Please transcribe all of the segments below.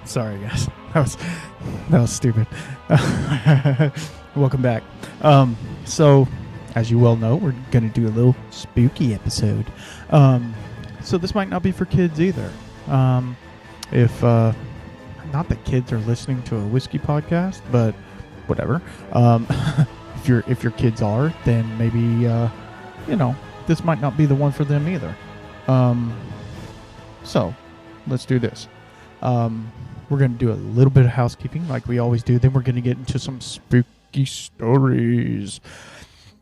Sorry, guys. That was stupid. Welcome back. So, as you well know, we're going to do a little spooky episode. So this might not be for kids either. If not that kids are listening to a whiskey podcast, but whatever. If your kids are, then maybe this might not be the one for them either. So let's do this. We're going to do a little bit of housekeeping like we always do. Then we're going to get into some spooky stories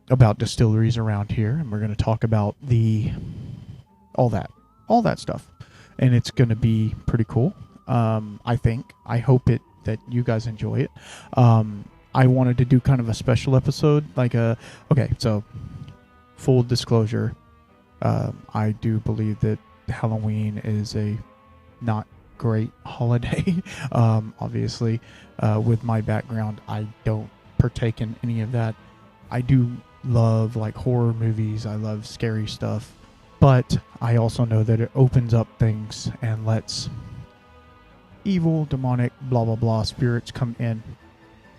about distilleries around here. And we're going to talk about all that stuff. And it's going to be pretty cool. I hope that you guys enjoy it. I wanted to do kind of a special episode. So full disclosure, I do believe that Halloween is a not great holiday. Obviously, with my background, I don't partake in any of that. I do love like horror movies. I love scary stuff, but I also know that it opens up things and lets evil, demonic, blah blah blah spirits come in.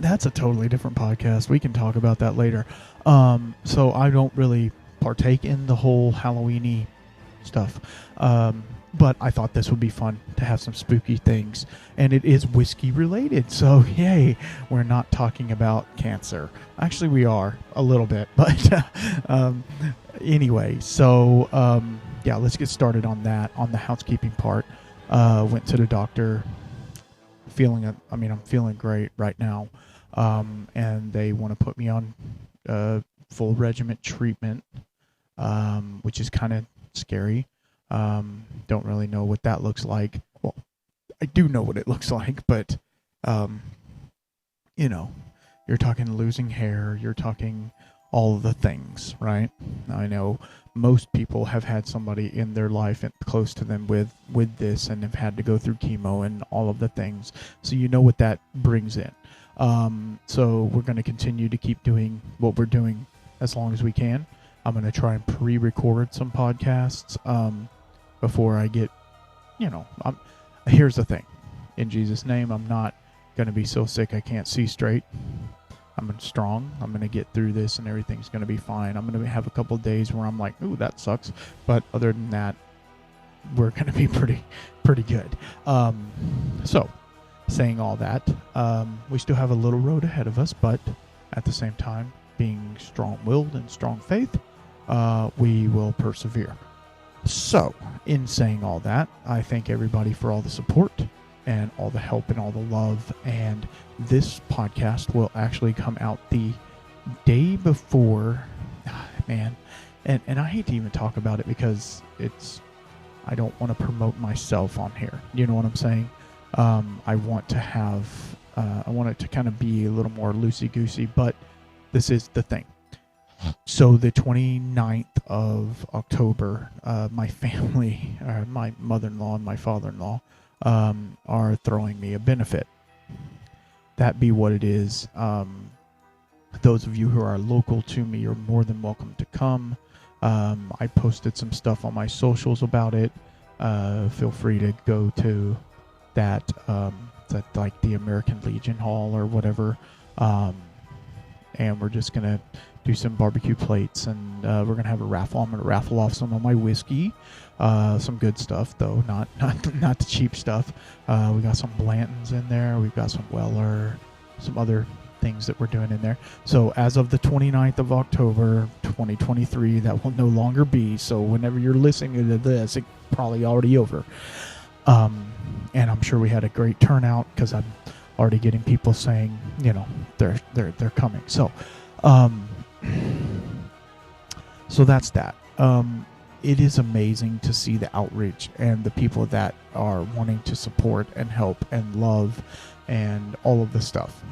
That's a totally different podcast. We can talk about that later. So I don't really partake in the whole Halloween-y stuff. But I thought this would be fun to have some spooky things. And it is whiskey related. So, yay, we're not talking about cancer. Actually, we are a little bit. But anyway, so let's get started on that, on the housekeeping part. Went to the doctor. I'm feeling great right now. And they want to put me on full regiment treatment, which is kind of scary. Don't really know what that looks like. Well, I do know what it looks like, but, you're talking losing hair, you're talking all of the things, right? I know most people have had somebody in their life and close to them with this and have had to go through chemo and all of the things. So you know what that brings in. So we're going to continue to keep doing what we're doing as long as we can. I'm going to try and pre-record some podcasts before I get, here's the thing. In Jesus' name, I'm not going to be so sick I can't see straight. I'm strong. I'm going to get through this and everything's going to be fine. I'm going to have a couple of days where I'm like, ooh, that sucks. But other than that, we're going to be pretty good. So, saying all that, we still have a little road ahead of us, but at the same time, being strong-willed and strong faith, we will persevere. So, in saying all that, I thank everybody for all the support and all the help and all the love. And this podcast will actually come out the day before, man. And I hate to even talk about it because I don't want to promote myself on here. You know what I'm saying? I want it to kind of be a little more loosey-goosey, but this is the thing. So the 29th of October, my family, my mother-in-law and my father-in-law, are throwing me a benefit. That be what it is. Those of you who are local to me are more than welcome to come. I posted some stuff on my socials about it. Feel free to go to that like the American Legion Hall or whatever. And we're just going to do some barbecue plates, and we're going to have a raffle. I'm going to raffle off some of my whiskey, some good stuff, though, not the cheap stuff. We got some Blantons in there. We've got some Weller, some other things that we're doing in there. So as of the 29th of October, 2023, that will no longer be. So whenever you're listening to this, it's probably already over. And I'm sure we had a great turnout because I'm already getting people saying, they're coming. So, so that's that. It is amazing to see the outreach and the people that are wanting to support and help and love and all of the stuff.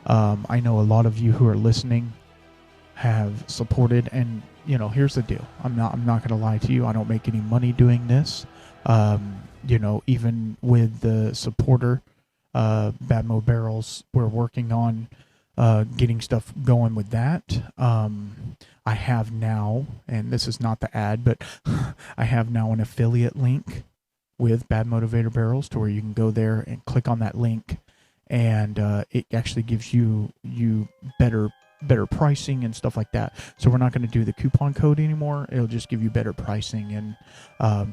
I know a lot of you who are listening have supported, and here's the deal. I'm not going to lie to you. I don't make any money doing this. Even with the supporter, Bad Mo Barrels, we're working on getting stuff going with that. I have now, and this is not the ad, but I have now an affiliate link with Bad Motivator barrels, to where you can go there and click on that link, and it actually gives you better pricing and stuff like that. So we're not going to do the coupon code anymore. It'll just give you better pricing, and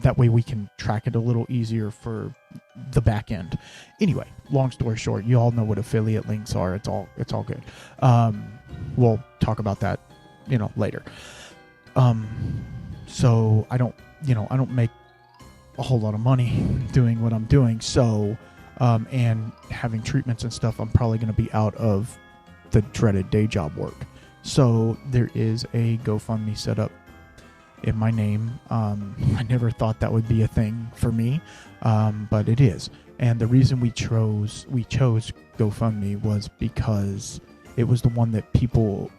that way we can track it a little easier for the back end. Anyway, long story short, you all know what affiliate links are. It's all good. We'll talk about that, later. So I don't make a whole lot of money doing what I'm doing. So, and having treatments and stuff, I'm probably going to be out of the dreaded day job work. So there is a GoFundMe set up in my name. I never thought that would be a thing for me, but it is. And the reason we chose GoFundMe was because it was the one that people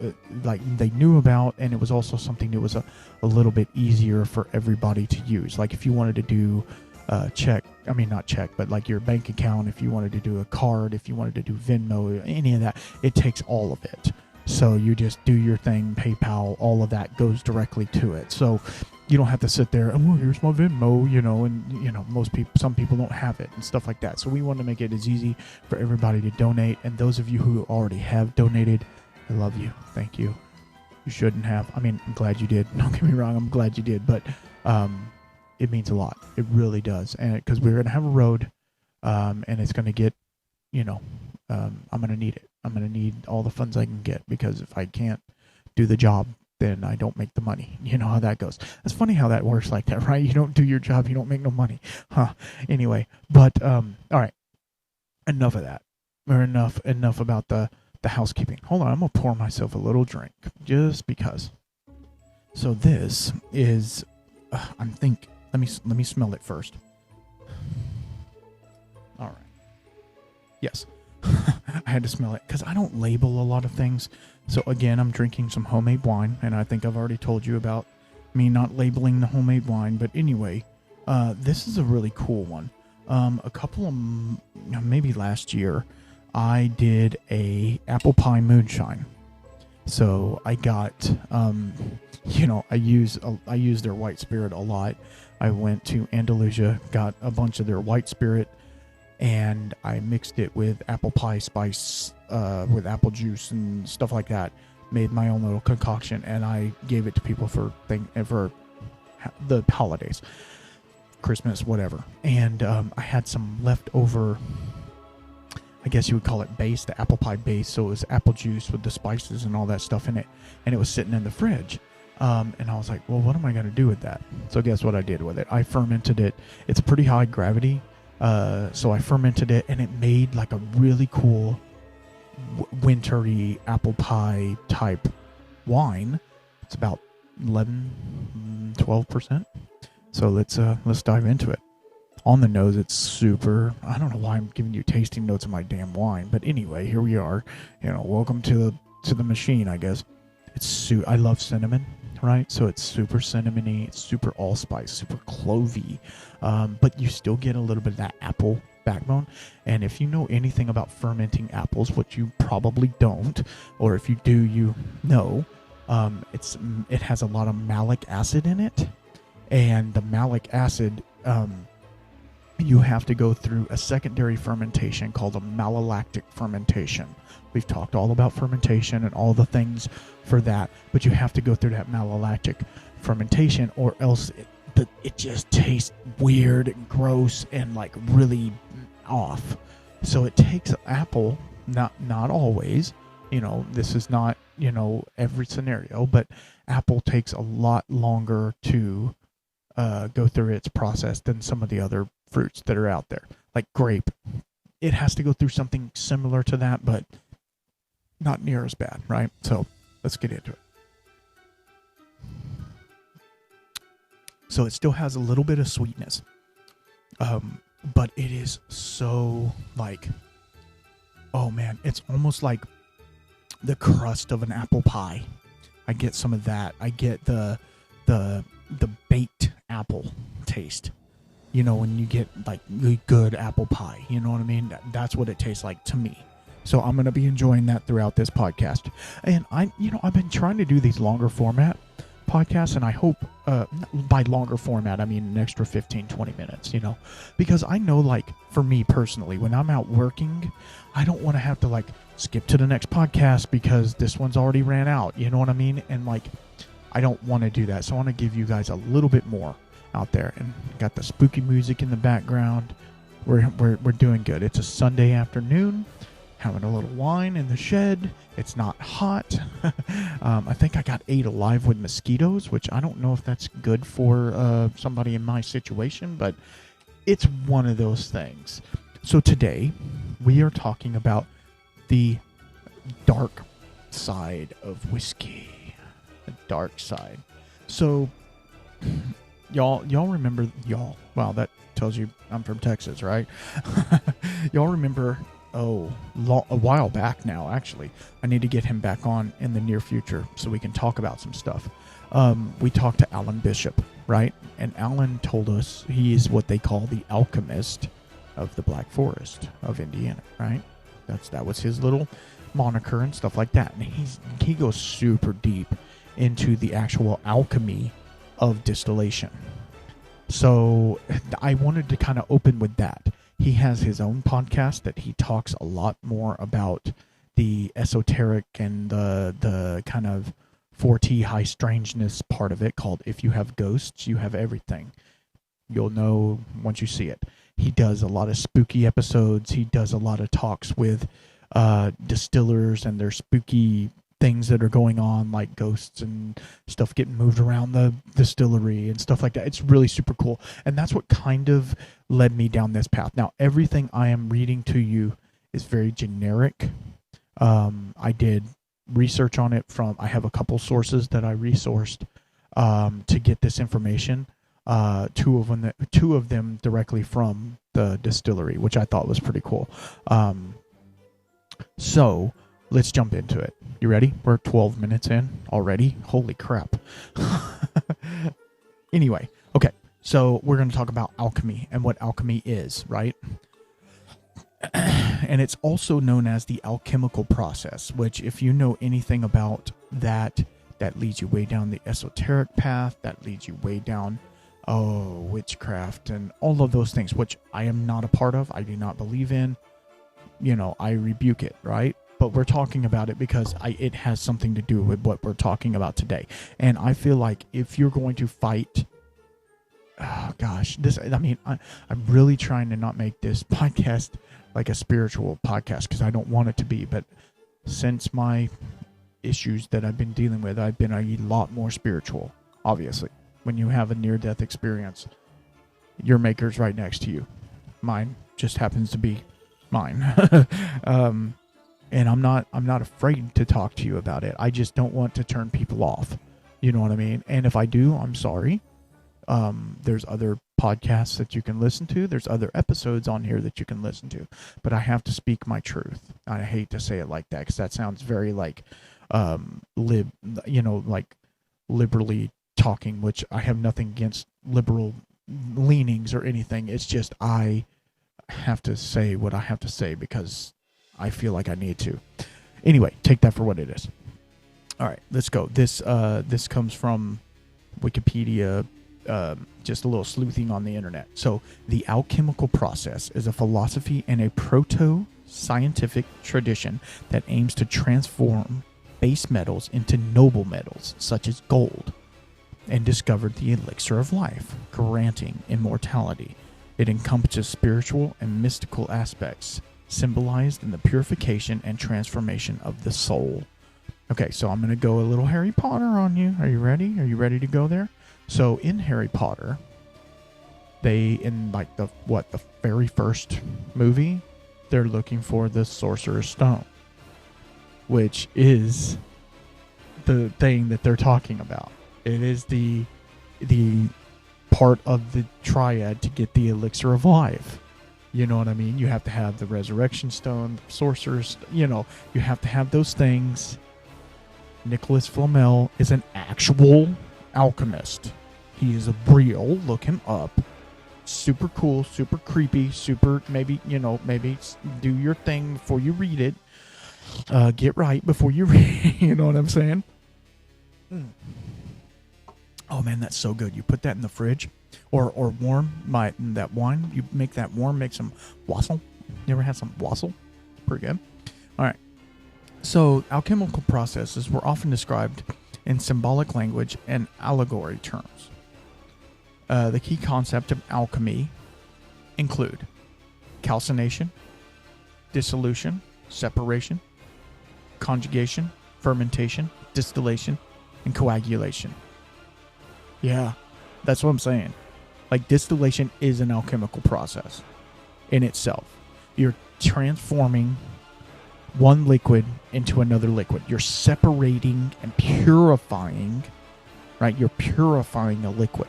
they knew about, and it was also something that was a little bit easier for everybody to use. Like if you wanted to do not check, but like your bank account, if you wanted to do a card, if you wanted to do Venmo, any of that, it takes all of it. So you just do your thing, PayPal, all of that goes directly to it. So you don't have to sit there and, well, here's my Venmo, and some people don't have it and stuff like that. So we want to make it as easy for everybody to donate. And those of you who already have donated, I love you. Thank you. You shouldn't have. I'm glad you did. Don't get me wrong. I'm glad you did. But it means a lot. It really does. And because we're going to have a road, and it's going to get, I'm going to need it. I'm going to need all the funds I can get, because if I can't do the job, then I don't make the money. You know how that goes. It's funny how that works like that, right? You don't do your job, you don't make no money. Anyway, but all right. Enough of that. Or enough about the housekeeping. Hold on, I'm going to pour myself a little drink just because. So this is let me smell it first. All right. Yes. I had to smell it because I don't label a lot of things. So again, I'm drinking some homemade wine, and I think I've already told you about me not labeling the homemade wine. But anyway, this is a really cool one. A couple of maybe last year, I did a apple pie moonshine. So I got, I use their white spirit a lot. I went to Andalusia, got a bunch of their white spirit, and I mixed it with apple pie spice, with apple juice and stuff like that. Made my own little concoction, and I gave it to people for the holidays, Christmas, whatever. And I had some leftover, I guess you would call it base, the apple pie base. So it was apple juice with the spices and all that stuff in it, and it was sitting in the fridge. And I was like, well, what am I going to do with that? So guess what I did with it? I fermented it. It's pretty high gravity. So I fermented it, and it made like a really cool wintry apple pie type wine. It's about 12%. So let's dive into it. On the nose, it's super. I don't know why I'm giving you tasting notes of my damn wine, but anyway, here we are. Welcome to the machine, I guess. I love cinnamon, right? So it's super cinnamony, it's super allspice, super clovey, but you still get a little bit of that apple backbone. And if you know anything about fermenting apples, which you probably don't, or if you do, you know, it has a lot of malic acid in it, and the malic acid, you have to go through a secondary fermentation called a malolactic fermentation. We've talked all about fermentation and all the things for that, but you have to go through that malolactic fermentation, or else it just tastes weird and gross and like really off. So it takes apple, not always, this is not, every scenario, but apple takes a lot longer to go through its process than some of the other fruits that are out there. Like grape, it has to go through something similar to that, but not near as bad, right? So let's get into it. So it still has a little bit of sweetness, but it is so like, oh man, it's almost like the crust of an apple pie. I get some of that. I get the baked apple taste. When you get like really good apple pie, you know what I mean? That's what it tastes like to me. So I'm going to be enjoying that throughout this podcast. And I've been trying to do these longer format podcast, and I hope by longer format, I mean an extra 15, 20 minutes, because I know, like, for me personally, when I'm out working, I don't want to have to, like, skip to the next podcast because this one's already ran out, you know what I mean? And, like, I don't want to do that, so I want to give you guys a little bit more out there. And got the spooky music in the background. We're doing good. It's a Sunday afternoon, having a little wine in the shed. It's not hot. I think I got ate alive with mosquitoes, which I don't know if that's good for somebody in my situation, but it's one of those things. So today, we are talking about the dark side of whiskey. The dark side. So, y'all remember, wow, that tells you I'm from Texas, right? Y'all remember, a while back now, actually. I need to get him back on in the near future so we can talk about some stuff. We talked to Alan Bishop, right? And Alan told us he is what they call the alchemist of the Black Forest of Indiana, right? That was his little moniker and stuff like that. And he goes super deep into the actual alchemy of distillation. So I wanted to kind of open with that. He has his own podcast that he talks a lot more about the esoteric and the kind of 4T high strangeness part of it, called If You Have Ghosts, You Have Everything. You'll know once you see it. He does a lot of spooky episodes. He does a lot of talks with distillers and their spooky things that are going on, like ghosts and stuff getting moved around the distillery and stuff like that. It's really super cool. And that's what kind of led me down this path. Now, everything I am reading to you is very generic. I did research on it I have a couple sources that I resourced to get this information. Two of them directly from the distillery, which I thought was pretty cool. So let's jump into it. You ready? We're 12 minutes in already. Holy crap. Anyway, okay. So we're going to talk about alchemy and what alchemy is, right? And it's also known as the alchemical process, which, if you know anything about that leads you way down the esoteric path, that leads you way down, witchcraft and all of those things, which I am not a part of. I do not believe in. I rebuke it, right? But we're talking about it because it has something to do with what we're talking about today. And I feel like if you're going to fight, I'm really trying to not make this podcast like a spiritual podcast, because I don't want it to be. But since my issues that I've been dealing with, I've been a lot more spiritual, obviously. When you have a near-death experience, your maker's right next to you. Mine just happens to be mine. And I'm not afraid to talk to you about it. I just don't want to turn people off. You know what I mean? And if I do, I'm sorry. There's other podcasts that you can listen to. There's other episodes on here that you can listen to. But I have to speak my truth. I hate to say it like that, because that sounds very like liberally talking, which I have nothing against liberal leanings or anything. It's just I have to say what I have to say because I feel like I need to. Anyway, take that for what it is. All right, let's go. This comes from Wikipedia, just a little sleuthing on the internet. So, the alchemical process is a philosophy and a proto-scientific tradition that aims to transform base metals into noble metals, such as gold, and discovered the elixir of life, granting immortality. It encompasses spiritual and mystical aspects, symbolized in the purification and transformation of the soul. Okay, so I'm going to go a little Harry Potter on you. Are you ready? Are you ready to go there? So in Harry Potter, in the very first movie, they're looking for the Sorcerer's Stone, which is the thing that they're talking about. It is the part of the triad to get the elixir of life. You know what I mean? You have to have the Resurrection Stone, the Sorcerer's, you have to have those things. Nicholas Flamel is an actual alchemist. He is a real. Look him up. Super cool, super creepy, super, maybe do your thing before you read it. Get right before you read, you know what I'm saying? Oh man, that's so good. You put that in the fridge, or warm. That wine, you make that warm. Make some wassail. You ever had some wassail? Pretty good. All right. So alchemical processes were often described in symbolic language and allegory terms. The key concept of alchemy include calcination, dissolution, separation, conjugation, fermentation, distillation, and coagulation. Yeah, that's what I'm saying. Like, distillation is an alchemical process in itself. You're transforming one liquid into another liquid. You're separating and purifying, right? You're purifying a liquid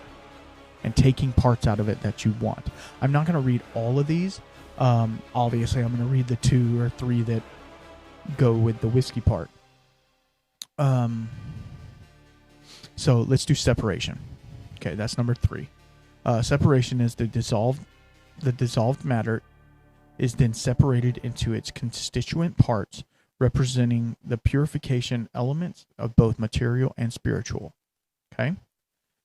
and taking parts out of it that you want. I'm not going to read all of these. Obviously, I'm going to read the 2 or 3 that go with the whiskey part. So let's do separation. Okay, that's number 3. Separation is the dissolved matter is then separated into its constituent parts, representing the purification elements of both material and spiritual. Okay?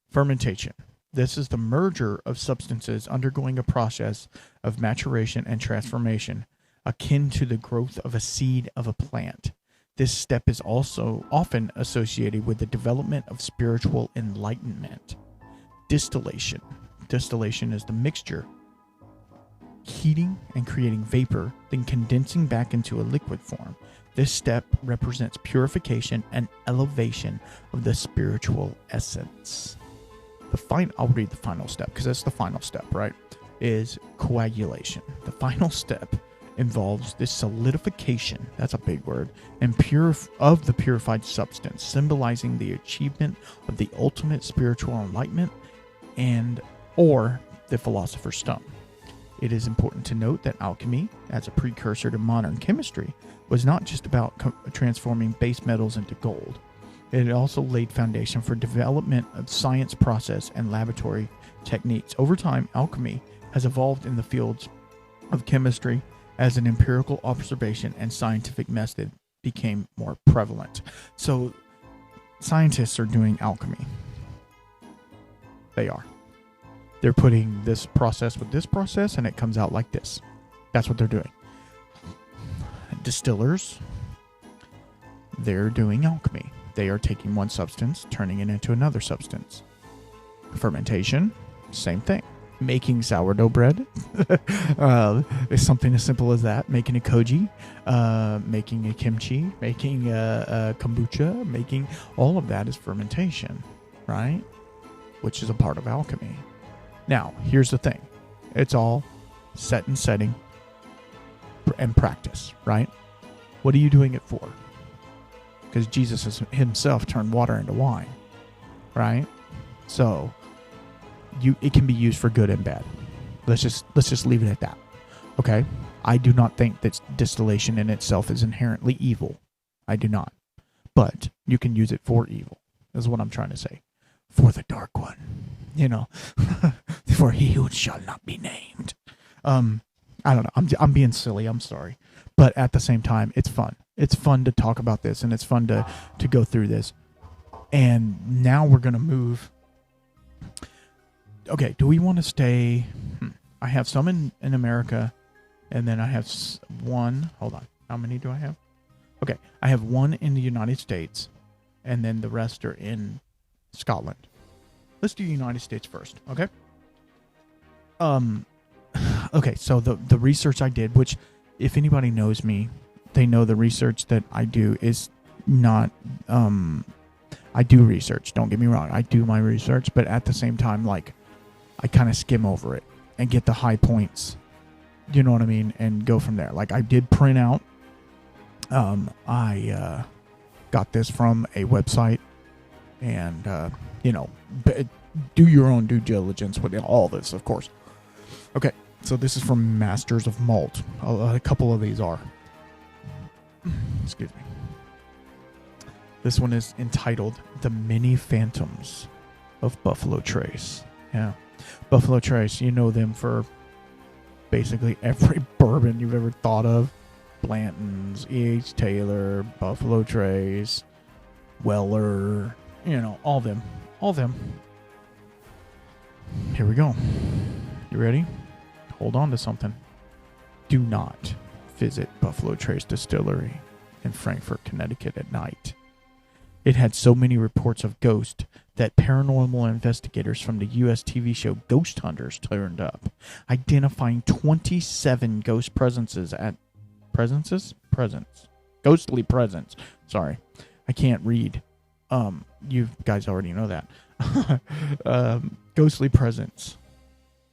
Fermentation. This is the merger of substances undergoing a process of maturation and transformation, akin to the growth of a seed of a plant. This step is also often associated with the development of spiritual enlightenment. Distillation. Distillation is the mixture, heating and creating vapor, then condensing back into a liquid form. This step represents purification and elevation of the spiritual essence. I'll read the final step, because that's the final step, right? Is coagulation. The final step involves the solidification, that's a big word, and of the purified substance, symbolizing the achievement of the ultimate spiritual enlightenment or the philosopher's stone. It is important to note that alchemy, as a precursor to modern chemistry, was not just about transforming base metals into gold. It also laid foundation for development of science process and laboratory techniques. Over time, alchemy has evolved in the fields of chemistry as an empirical observation and scientific method became more prevalent. So scientists are doing alchemy. They are. They're putting this process with this process, and it comes out like this. That's what they're doing. Distillers, they're doing alchemy. They are taking one substance, turning it into another substance. Fermentation, same thing. Making sourdough bread is something as simple as that. Making a koji, making a kimchi, making a kombucha, making all of that is fermentation, right? Which is a part of alchemy. Now, here's the thing. It's all set and setting and practice, right? What are you doing it for? Because Jesus himself turned water into wine, right? So it can be used for good and bad. Let's just leave it at that. Okay? I do not think that distillation in itself is inherently evil. I do not. But you can use it for evil, is what I'm trying to say. For the dark one. For he who shall not be named. I don't know. I'm being silly. I'm sorry. But at the same time, it's fun. It's fun to talk about this, and it's fun to go through this. And now we're going to move. Okay, do we want to stay? I have some in America, and then I have one. Hold on. How many do I have? Okay, I have one in the United States, and then the rest are in Scotland. Let's do United States first, okay? Okay, so the research I did, which if anybody knows me, they know the research that I do is not, I do research, don't get me wrong. I do my research, but at the same time, like, I kind of skim over it and get the high points, you know what I mean, and go from there. Like, I did print out, I got this from a website, and, do your own due diligence with all this, of course. Okay, so this is from Masters of Malt. A couple of these are. Excuse me. This one is entitled The Many Phantoms of Buffalo Trace. Yeah. Buffalo Trace, you know them for basically every bourbon you've ever thought of. Blanton's, E.H. Taylor, Buffalo Trace, Weller, all them. Here we go. You ready? Hold on to something. Do not visit Buffalo Trace Distillery in Frankfort, Connecticut at night. It had so many reports of ghosts that paranormal investigators from the U.S. TV show Ghost Hunters turned up, identifying 27 ghost ghostly presence. Sorry, I can't read. You guys already know that. Ghostly presence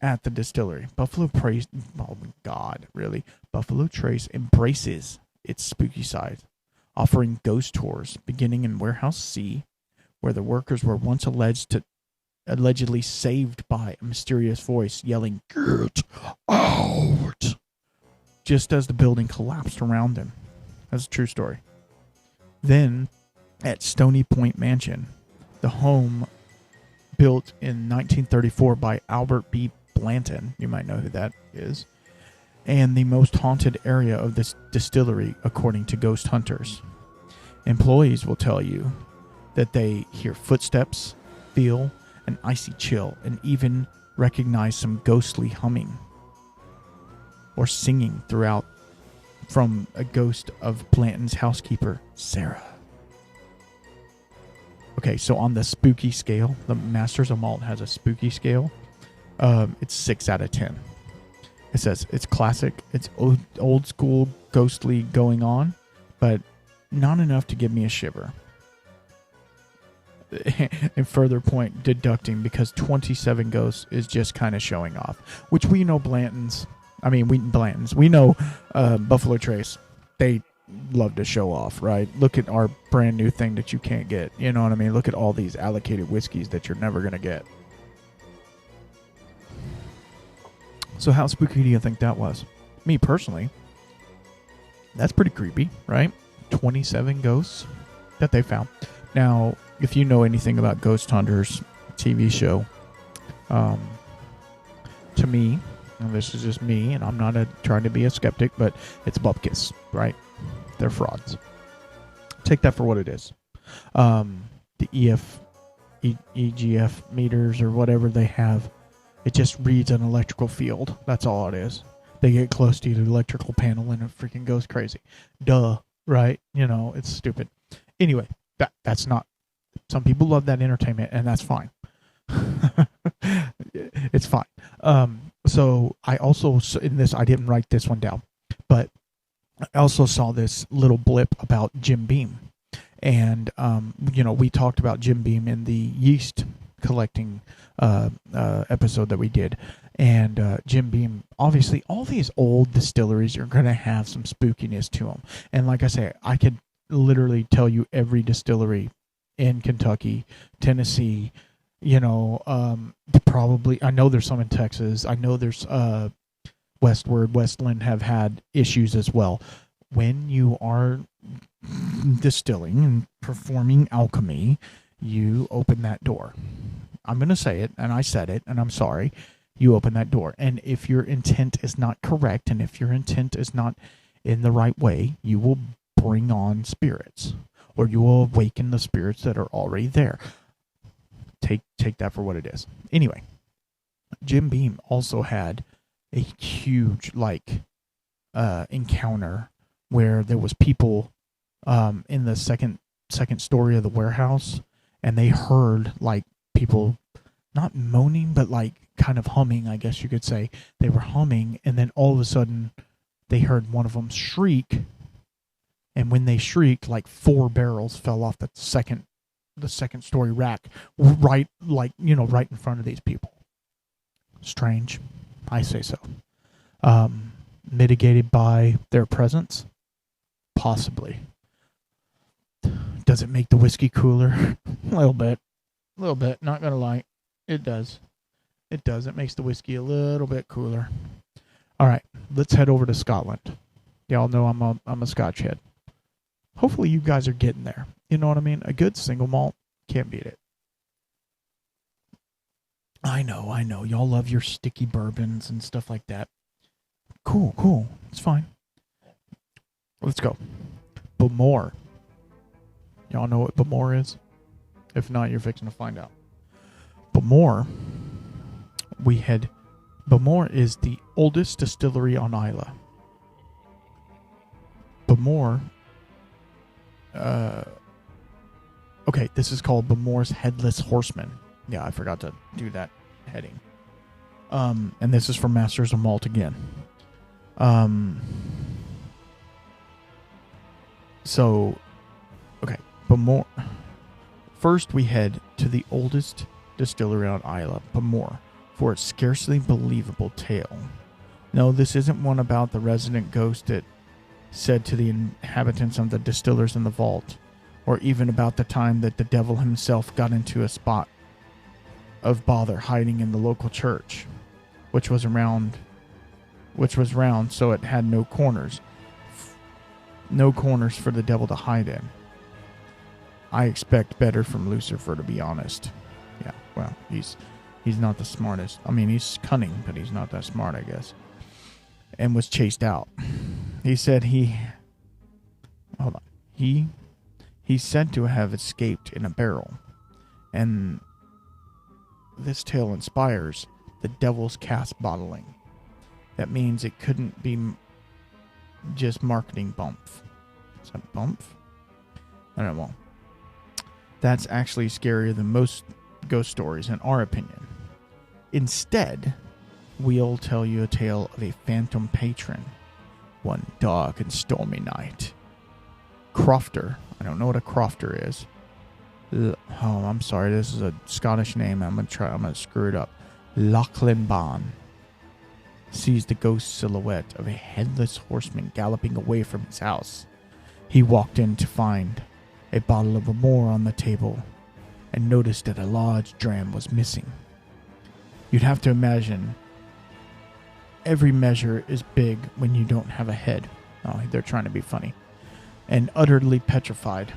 at the distillery. Buffalo Trace. Oh my God, really? Buffalo Trace embraces its spooky side, offering ghost tours beginning in Warehouse C, where the workers were once allegedly saved by a mysterious voice yelling, "Get out!" just as the building collapsed around them. That's a true story. Then, at Stony Point Mansion, the home built in 1934 by Albert B. Blanton, you might know who that is, and the most haunted area of this distillery, according to ghost hunters. Employees will tell you that they hear footsteps, feel an icy chill, and even recognize some ghostly humming or singing throughout from a ghost of Blanton's housekeeper, Sarah. Okay, so on the spooky scale, the Masters of Malt has a spooky scale. It's 6 out of 10. It says it's classic, it's old school, ghostly going on, but not enough to give me a shiver. And further point deducting because 27 ghosts is just kind of showing off, which we know we know Buffalo Trace, they love to show off, right? Look at our brand new thing that you can't get. You know what I mean? Look at all these allocated whiskeys that you're never going to get. So how spooky do you think that was? Me personally, that's pretty creepy, right? 27 ghosts that they found. Now, if you know anything about Ghost Hunters TV show, to me, and this is just me, and I'm not trying to be a skeptic, but it's bupkis, right? They're frauds. Take that for what it is. The EGF meters or whatever they have, it just reads an electrical field. That's all it is. They get close to the electrical panel and it freaking goes crazy. Duh, right? You know, it's stupid. Anyway, that's not... Some people love that entertainment, and that's fine. It's fine. So I also, in this, I didn't write this one down, but I also saw this little blip about Jim Beam. And, we talked about Jim Beam in the yeast collecting episode that we did. And Jim Beam, obviously, all these old distilleries are going to have some spookiness to them. And like I say, I could literally tell you every distillery in Kentucky, Tennessee, probably, I know there's some in Texas. I know there's Westland have had issues as well. When you are distilling and performing alchemy, you open that door. I'm going to say it, and I said it, and I'm sorry. You open that door. And if your intent is not correct, and if your intent is not in the right way, you will bring on spirits, or you will awaken the spirits that are already there. Take that for what it is. Anyway, Jim Beam also had a huge encounter where there was people in the second story of the warehouse, and they heard people not moaning but kind of humming, I guess you could say. They were humming, and then all of a sudden they heard one of them shriek, and when they shrieked, 4 barrels fell off the second story rack, right in front of these people. Strange, I say so. Mitigated by their presence? Possibly. Does it make the whiskey cooler? A little bit, not gonna lie. It does. It makes the whiskey a little bit cooler. All right, let's head over to Scotland. Y'all know I'm a Scotch head. Hopefully you guys are getting there. You know what I mean? A good single malt, can't beat it. I know. Y'all love your sticky bourbons and stuff like that. Cool. It's fine. Let's go. Bowmore. Y'all know what Bowmore is? If not, you're fixing to find out. Bowmore Bamor is the oldest distillery on Isla. Bamor, okay, this is called Bamor's Headless Horseman. Yeah, I forgot to do that heading. And this is from Masters of Malt again. So, okay, Bamor. First, we head to the oldest distillery on Isla, Bamor, for its scarcely believable tale. No, this isn't one about the resident ghost that said to the inhabitants of the distillers in the vault, or even about the time that the devil himself got into a spot of bother hiding in the local church, which was round, so it had no corners for the devil to hide in. I expect better from Lucifer, to be honest. Yeah, well, he's not the smartest. I mean, he's cunning, but he's not that smart, I guess. And was chased out. He said he's said to have escaped in a barrel. And this tale inspires the devil's cast bottling. That means it couldn't be just marketing bump. Is that bump? I don't know. That's actually scarier than most ghost stories, in our opinion. Instead, we'll tell you a tale of a phantom patron. One dark and stormy night. Crofter. I don't know what a crofter is. Oh, I'm sorry. This is a Scottish name. I'm gonna screw it up. Lachlan Bon sees the ghost silhouette of a headless horseman galloping away from his house. He walked in to find a bottle of Bamor on the table and noticed that a large dram was missing. You'd have to imagine every measure is big when you don't have a head. Oh, they're trying to be funny. And utterly petrified,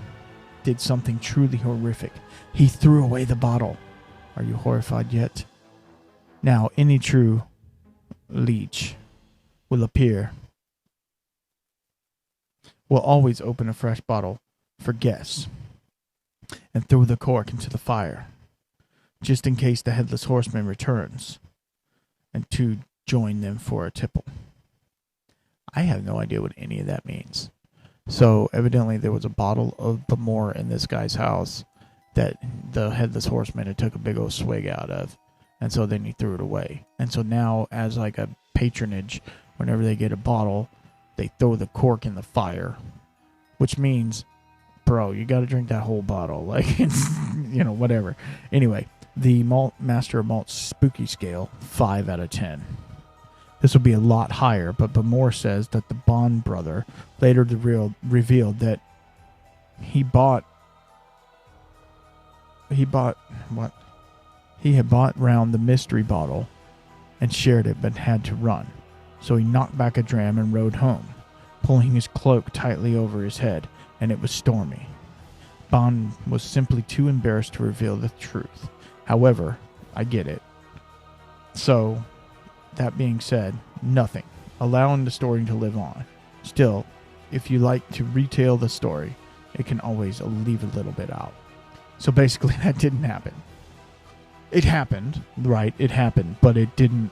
did something truly horrific. He threw away the bottle. Are you horrified yet? Now, any true leech will always open a fresh bottle for guests and throw the cork into the fire, just in case the headless horseman returns, and to join them for a tipple. I have no idea what any of that means. So evidently there was a bottle of Bamor in this guy's house that the headless horseman had took a big old swig out of, and so then he threw it away. And so now, as like a patronage, whenever they get a bottle, they throw the cork in the fire, which means, bro, you got to drink that whole bottle. Like, it's, whatever. Anyway, the Master of Malt's spooky scale, 5 out of 10. This will be a lot higher, but Bamor says that the Bond brother later revealed that he had bought round the mystery bottle and shared it, but had to run. So he knocked back a dram and rode home, pulling his cloak tightly over his head, and it was stormy. Bond was simply too embarrassed to reveal the truth. However, I get it. So, that being said, nothing. Allowing the story to live on. Still, if you like to retell the story, it can always leave a little bit out. So basically, that didn't happen. It happened, right? It happened, but it didn't.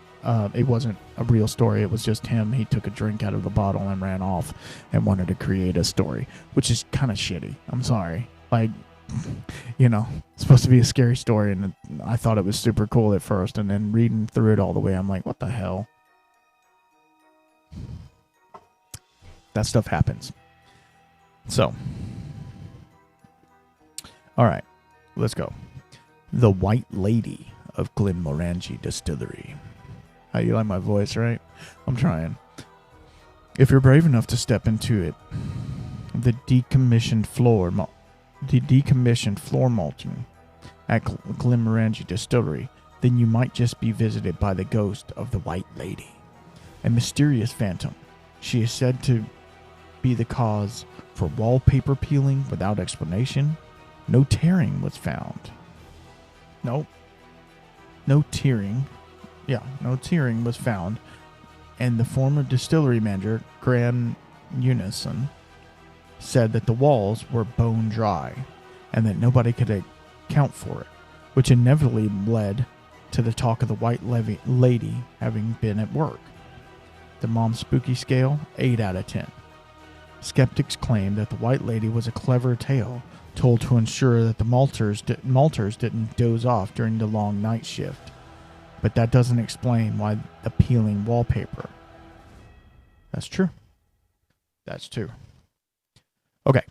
It wasn't a real story. It was just him. He took a drink out of the bottle and ran off and wanted to create a story, which is kind of shitty. I'm sorry. Like, it's supposed to be a scary story, and I thought it was super cool at first, and then reading through it all the way, I'm like, what the hell? That stuff happens. So, all right, let's go. The White Lady of Glenmorangie Distillery. How you like my voice, right? I'm trying. If you're brave enough to step into it, the decommissioned floor malting at Glenmorangie Distillery, then you might just be visited by the ghost of the White Lady, a mysterious phantom. She is said to be the cause for wallpaper peeling without explanation. No tearing was found. No tearing was found, and the former distillery manager, Graham Unison, said that the walls were bone dry and that nobody could account for it, which inevitably led to the talk of the white lady having been at work. The mom's spooky scale, 8 out of 10. Skeptics claim that the white lady was a clever tale told to ensure that the malters didn't doze off during the long night shift. But that doesn't explain why the peeling wallpaper. That's true. That's true. Okay,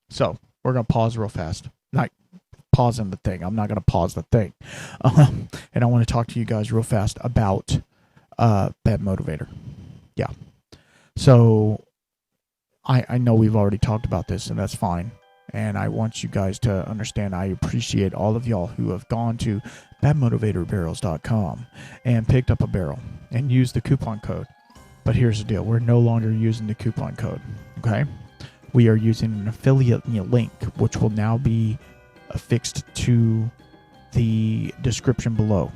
so we're going to pause real fast. Not pausing the thing. I'm not going to pause the thing. And I want to talk to you guys real fast about Bad Motivator. Yeah. So I know we've already talked about this, and that's fine. And I want you guys to understand I appreciate all of y'all who have gone to badmotivatorbarrels.com and picked up a barrel and used the coupon code. But here's the deal. We're no longer using the coupon code, okay? We are using an affiliate link, which will now be affixed to the description below.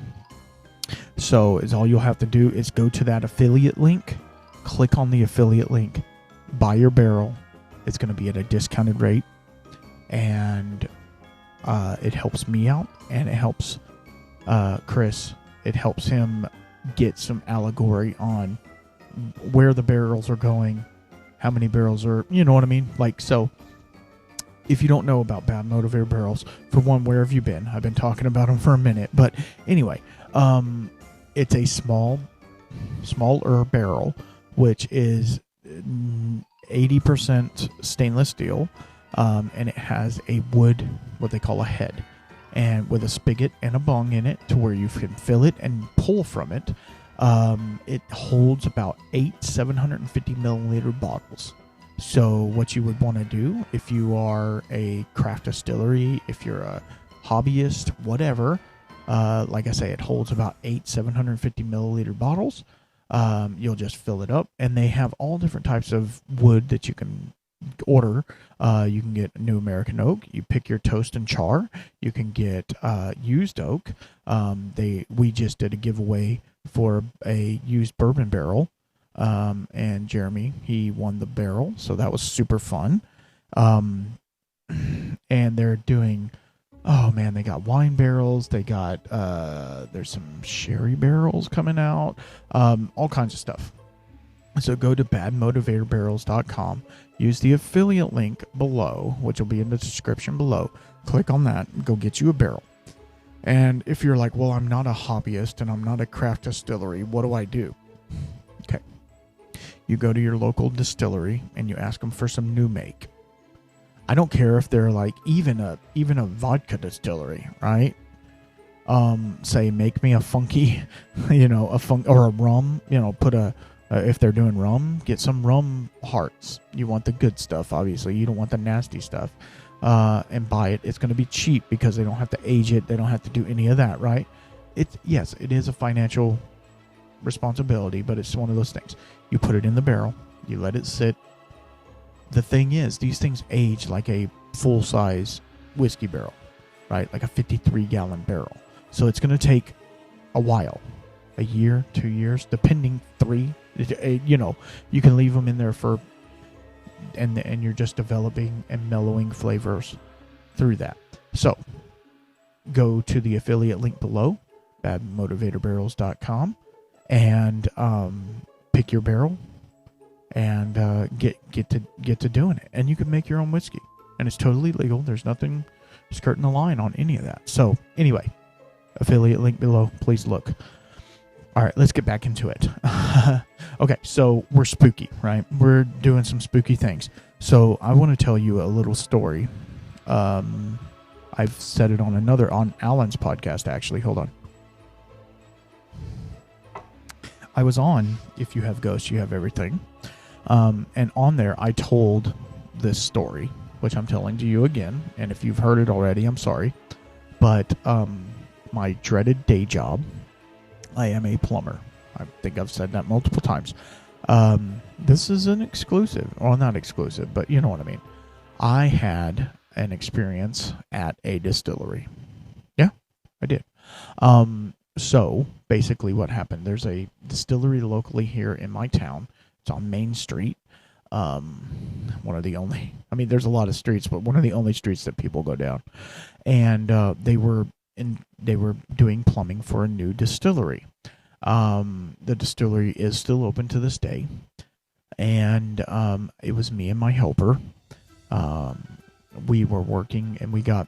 So all you'll have to do is go to that affiliate link, click on the affiliate link, buy your barrel. It's going to be at a discounted rate. And it helps me out, and it helps Chris. It helps him get some allegory on where the barrels are going, how many barrels are, you know what I mean? Like, so if you don't know about Bad Motivator barrels, for one, where have you been? I've been talking about them for a minute. But anyway, it's a smaller barrel, which is 80% stainless steel. And it has a wood, what they call a head, and with a spigot and a bung in it to where you can fill it and pull from it. It holds about 8 750 milliliter bottles. So what you would want to do if you are a craft distillery, if you're a hobbyist, whatever, like I say, it holds about 8 750 milliliter bottles. You'll just fill it up, and they have all different types of wood that you can order. You can get New American oak. You pick your toast and char. You can get used oak. We just did a giveaway for a used bourbon barrel, and Jeremy, he won the barrel, so that was super fun. And they're doing, oh man, they got wine barrels. They got there's some sherry barrels coming out. All kinds of stuff. So go to badmotivatorbarrels.com, use the affiliate link below, which will be in the description below. Click on that and go get you a barrel. And if you're like, well, I'm not a hobbyist and I'm not a craft distillery, what do I do? Okay. You go to your local distillery and you ask them for some new make. I don't care if they're like even a vodka distillery, right? Say, make me a funky, or a rum, put a, if they're doing rum, get some rum hearts. You want the good stuff, obviously. You don't want the nasty stuff. And buy it. It's going to be cheap because they don't have to age it. They don't have to do any of that, right? Yes, it is a financial responsibility, but it's one of those things. You put it in the barrel. You let it sit. The thing is, these things age like a full-size whiskey barrel, right? Like a 53-gallon barrel. So it's going to take a while. A year, 2 years, depending, 3. You can leave them in there for, and you're just developing and mellowing flavors through that. So go to the affiliate link below, badmotivatorbarrels.com, and pick your barrel and get to doing it. And you can make your own whiskey, and it's totally legal. There's nothing skirting the line on any of that. So anyway, affiliate link below. Please look. All right, let's get back into it. Okay, so we're spooky, right? We're doing some spooky things. So I want to tell you a little story. I've said it on Alan's podcast, actually. Hold on. I was on If You Have Ghosts, You Have Everything. And on there, I told this story, which I'm telling to you again. And if you've heard it already, I'm sorry. But my dreaded day job, I am a plumber. I think I've said that multiple times. This is an exclusive. Well, not exclusive, but you know what I mean. I had an experience at a distillery. Yeah, I did. So basically what happened, there's a distillery locally here in my town. It's on Main Street. One of the only, there's a lot of streets, but one of the only streets that people go down. And they were they were doing plumbing for a new distillery. The distillery is still open to this day, and it was me and my helper. We were working, and we got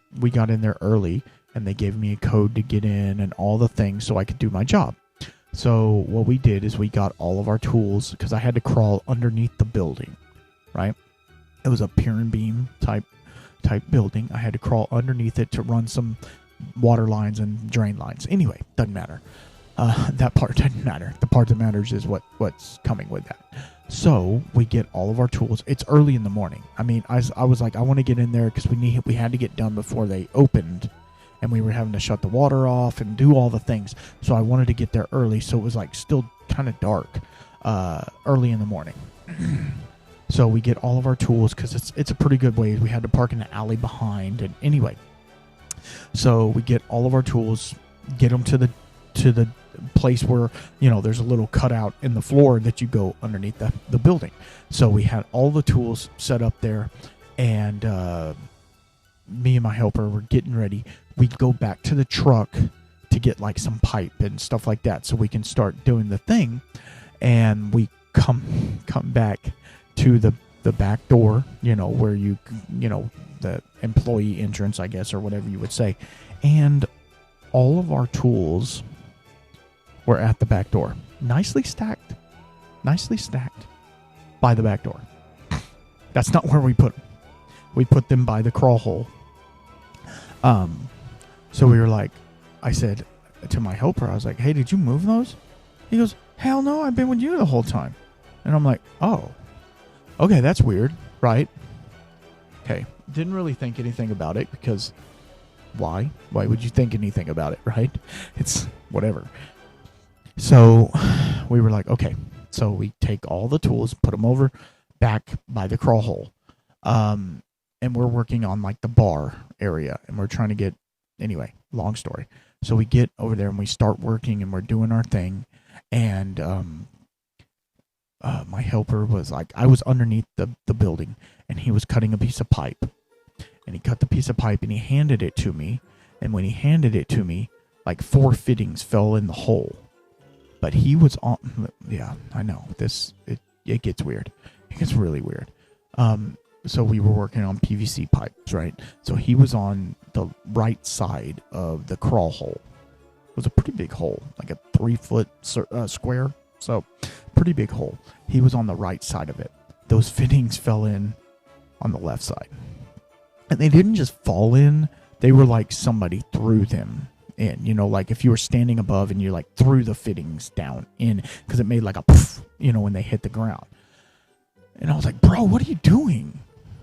in there early, and they gave me a code to get in and all the things so I could do my job. So what we did is we got all of our tools, because I had to crawl underneath the building, right? It was a pier and beam type building. I had to crawl underneath it to run some water lines and drain lines. Anyway, doesn't matter. That part doesn't matter. The part that matters is what's coming with that. So we get all of our tools. It's early in the morning. I mean, I was like, I want to get in there because we had to get done before they opened, and we were having to shut the water off and do all the things. So I wanted to get there early, so it was like still kind of dark, early in the morning. So we get all of our tools because it's a pretty good way. We had to park in the alley behind, and anyway. So we get all of our tools, get them to the place where, there's a little cutout in the floor that you go underneath the building. So we had all the tools set up there, and me and my helper were getting ready. We go back to the truck to get like some pipe and stuff like that so we can start doing the thing. And we come back to the back door, where the employee entrance, I guess, or whatever you would say. And all of our tools were at the back door, nicely stacked by the back door. That's not where we put them. We put them by the crawl hole. So we were like, I said to my helper, I was like, hey, did you move those? He goes, hell no, I've been with you the whole time. And I'm like, oh, okay, that's weird, right? Okay, didn't really think anything about it, because why? Why would you think anything about it, right? It's whatever. So we were like, okay. So we take all the tools, put them over back by the crawl hole. And we're working on like the bar area, and we're trying to get, anyway, long story. So we get over there and we start working, and we're doing our thing. And my helper was like, I was underneath the building, and he was cutting a piece of pipe. And he cut the piece of pipe and he handed it to me. And when he handed it to me, like 4 fittings fell in the hole. But he was on, yeah, I know, it gets weird. It gets really weird. So we were working on PVC pipes, right? So he was on the right side of the crawl hole. It was a pretty big hole, like a 3-foot square. So pretty big hole. He was on the right side of it. Those fittings fell in on the left side. And they didn't just fall in. They were like somebody threw them in. Like if you were standing above and you like threw the fittings down in, because it made like a poof, when they hit the ground. And I was like, bro, what are you doing?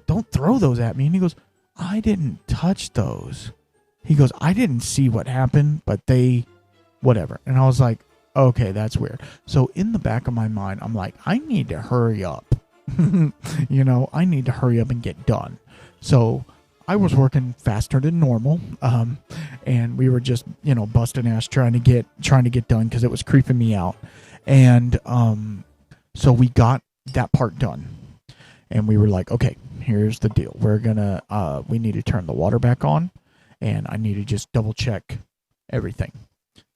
Don't throw those at me. And he goes, I didn't touch those. He goes, I didn't see what happened, but they, whatever. And I was like, okay, that's weird. So in the back of my mind, I'm like, I need to hurry up. I need to hurry up and get done. So I was working faster than normal, and we were just, busting ass trying to get done because it was creeping me out. And so we got that part done, and we were like, okay, here's the deal. We need to turn the water back on, and I need to just double check everything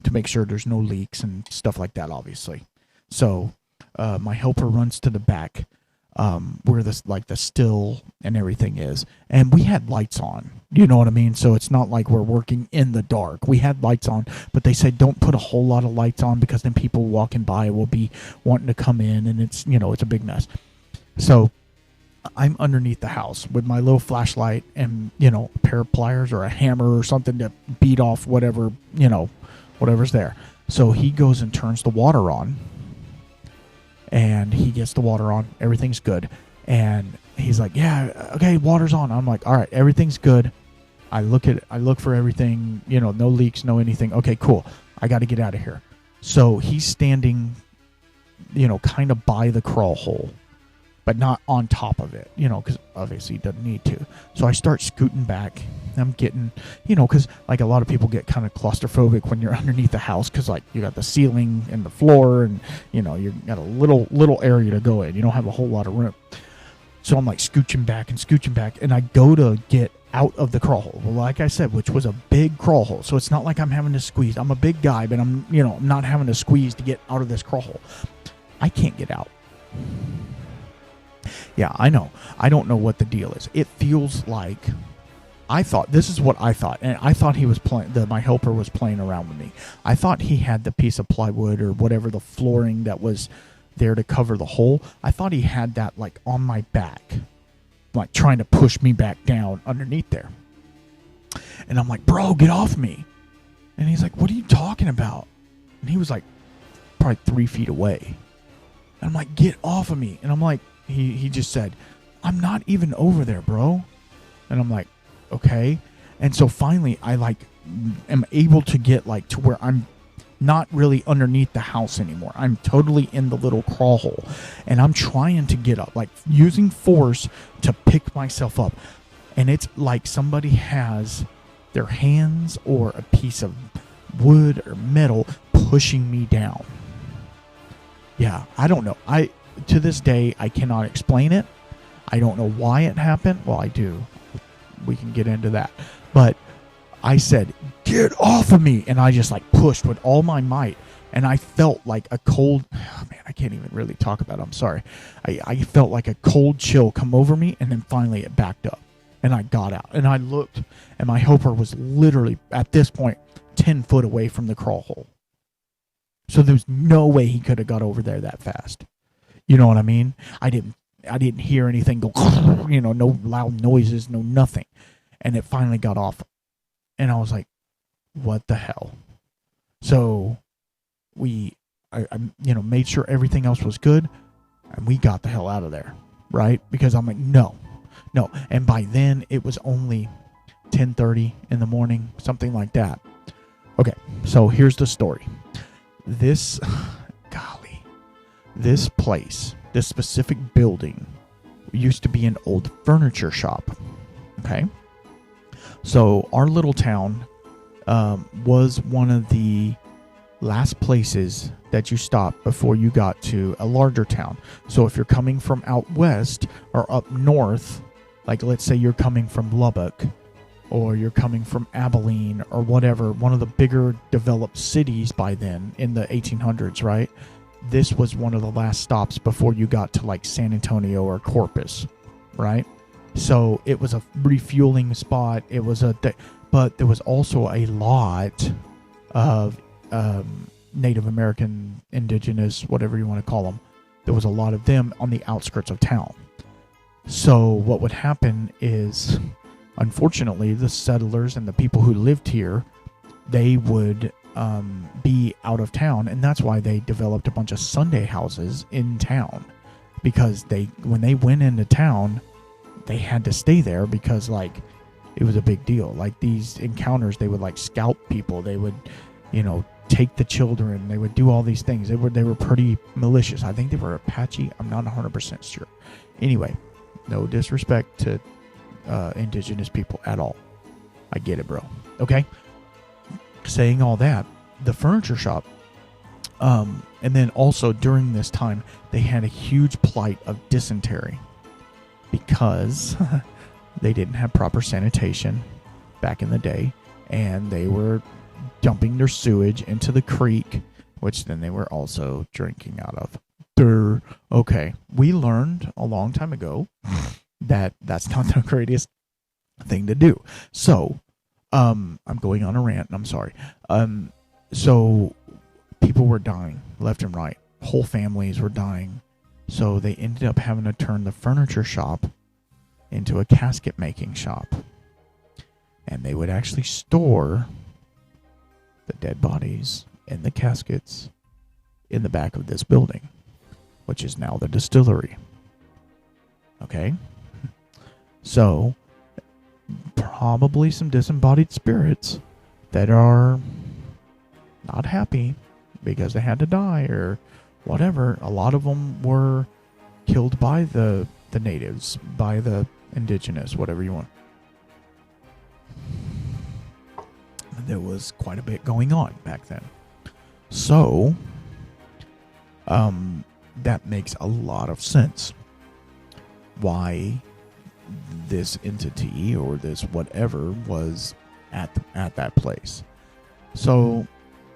to make sure there's no leaks and stuff like that, obviously. So my helper runs to the back, where the still and everything is, and we had lights on, you know what I mean? So it's not like we're working in the dark. We had lights on, but they said don't put a whole lot of lights on, because then people walking by will be wanting to come in, and it's it's a big mess. So I'm underneath the house with my little flashlight and a pair of pliers or a hammer or something to beat off whatever's there. So he goes and turns the water on. And he gets the water on. Everything's good. And he's like, yeah, okay, water's on. I'm like, all right, everything's good. I look for everything, no leaks, no anything. Okay, cool. I got to get out of here. So he's standing, kind of by the crawl hole, but not on top of it, because obviously he doesn't need to. So I start scooting back. I'm getting, because like a lot of people get kind of claustrophobic when you're underneath the house, because like you got the ceiling and the floor, and you got a little area to go in. You don't have a whole lot of room. So I'm like scooching back, and I go to get out of the crawl hole. Well, like I said, which was a big crawl hole. So it's not like I'm having to squeeze. I'm a big guy, but I'm not having to squeeze to get out of this crawl hole. I can't get out. Yeah, I know. I don't know what the deal is. It feels like this is what I thought, and I thought he was playing. My helper was playing around with me. I thought he had the piece of plywood or whatever, the flooring that was there to cover the hole. I thought he had that like on my back, like trying to push me back down underneath there. And I'm like, bro, get off me. And he's like, what are you talking about? And he was like probably 3 feet away. And I'm like, get off of me. And I'm like, he just said, I'm not even over there, bro. And I'm like, okay. And so finally I like am able to get like to where I'm not really underneath the house anymore. I'm totally in the little crawl hole, and I'm trying to get up, like using force to pick myself up. And it's like somebody has their hands or a piece of wood or metal pushing me down. Yeah, I don't know. To this day, I cannot explain it. I don't know why it happened. Well, I do. We can get into that. But I said, get off of me. And I just like pushed with all my might. And I felt like a cold, man, I can't even really talk about it. I'm sorry. I felt like a cold chill come over me. And then finally it backed up. And I got out. And I looked. And my helper was literally, at this point, 10 foot away from the crawl hole. So there's no way he could have got over there that fast. You know what I mean? I didn't hear anything go, no loud noises, no nothing. And it finally got off. And I was like, what the hell? So I made sure everything else was good, and we got the hell out of there, right? Because I'm like, no. And by then, it was only 10:30 in the morning, something like that. Okay, so here's the story. This place, this specific building, used to be an old furniture shop. Okay, so our little town was one of the last places that you stopped before you got to a larger town. So if you're coming from out west or up north, like let's say you're coming from Lubbock, or you're coming from Abilene or whatever, one of the bigger developed cities by then in the 1800s, right? This was one of the last stops before you got to like San Antonio or Corpus, right? So it was a refueling spot. It was but there was also a lot of Native American, indigenous, whatever you want to call them. There was a lot of them on the outskirts of town. So what would happen is, unfortunately, the settlers and the people who lived here, they would be out of town, and that's why they developed a bunch of Sunday houses in town, because when they went into town, they had to stay there because like it was a big deal. Like these encounters, they would like scalp people, they would take the children, they would do all these things. They were pretty malicious. I think they were Apache. I'm not 100% sure. Anyway, no disrespect to indigenous people at all. I get it, bro. Okay. Saying all that, the furniture shop, and then also during this time, they had a huge plight of dysentery because they didn't have proper sanitation back in the day, and they were dumping their sewage into the creek, which then they were also drinking out of. Okay, we learned a long time ago that that's not the greatest thing to do. So, I'm going on a rant, and I'm sorry. So people were dying left and right. Whole families were dying. So they ended up having to turn the furniture shop into a casket making shop. And they would actually store the dead bodies and the caskets in the back of this building, which is now the distillery. Okay? So, probably some disembodied spirits that are not happy because they had to die or whatever. A lot of them were killed by the natives, by the indigenous, whatever you want. There was quite a bit going on back then. So, that makes a lot of sense. why this entity or this whatever was at that place. So,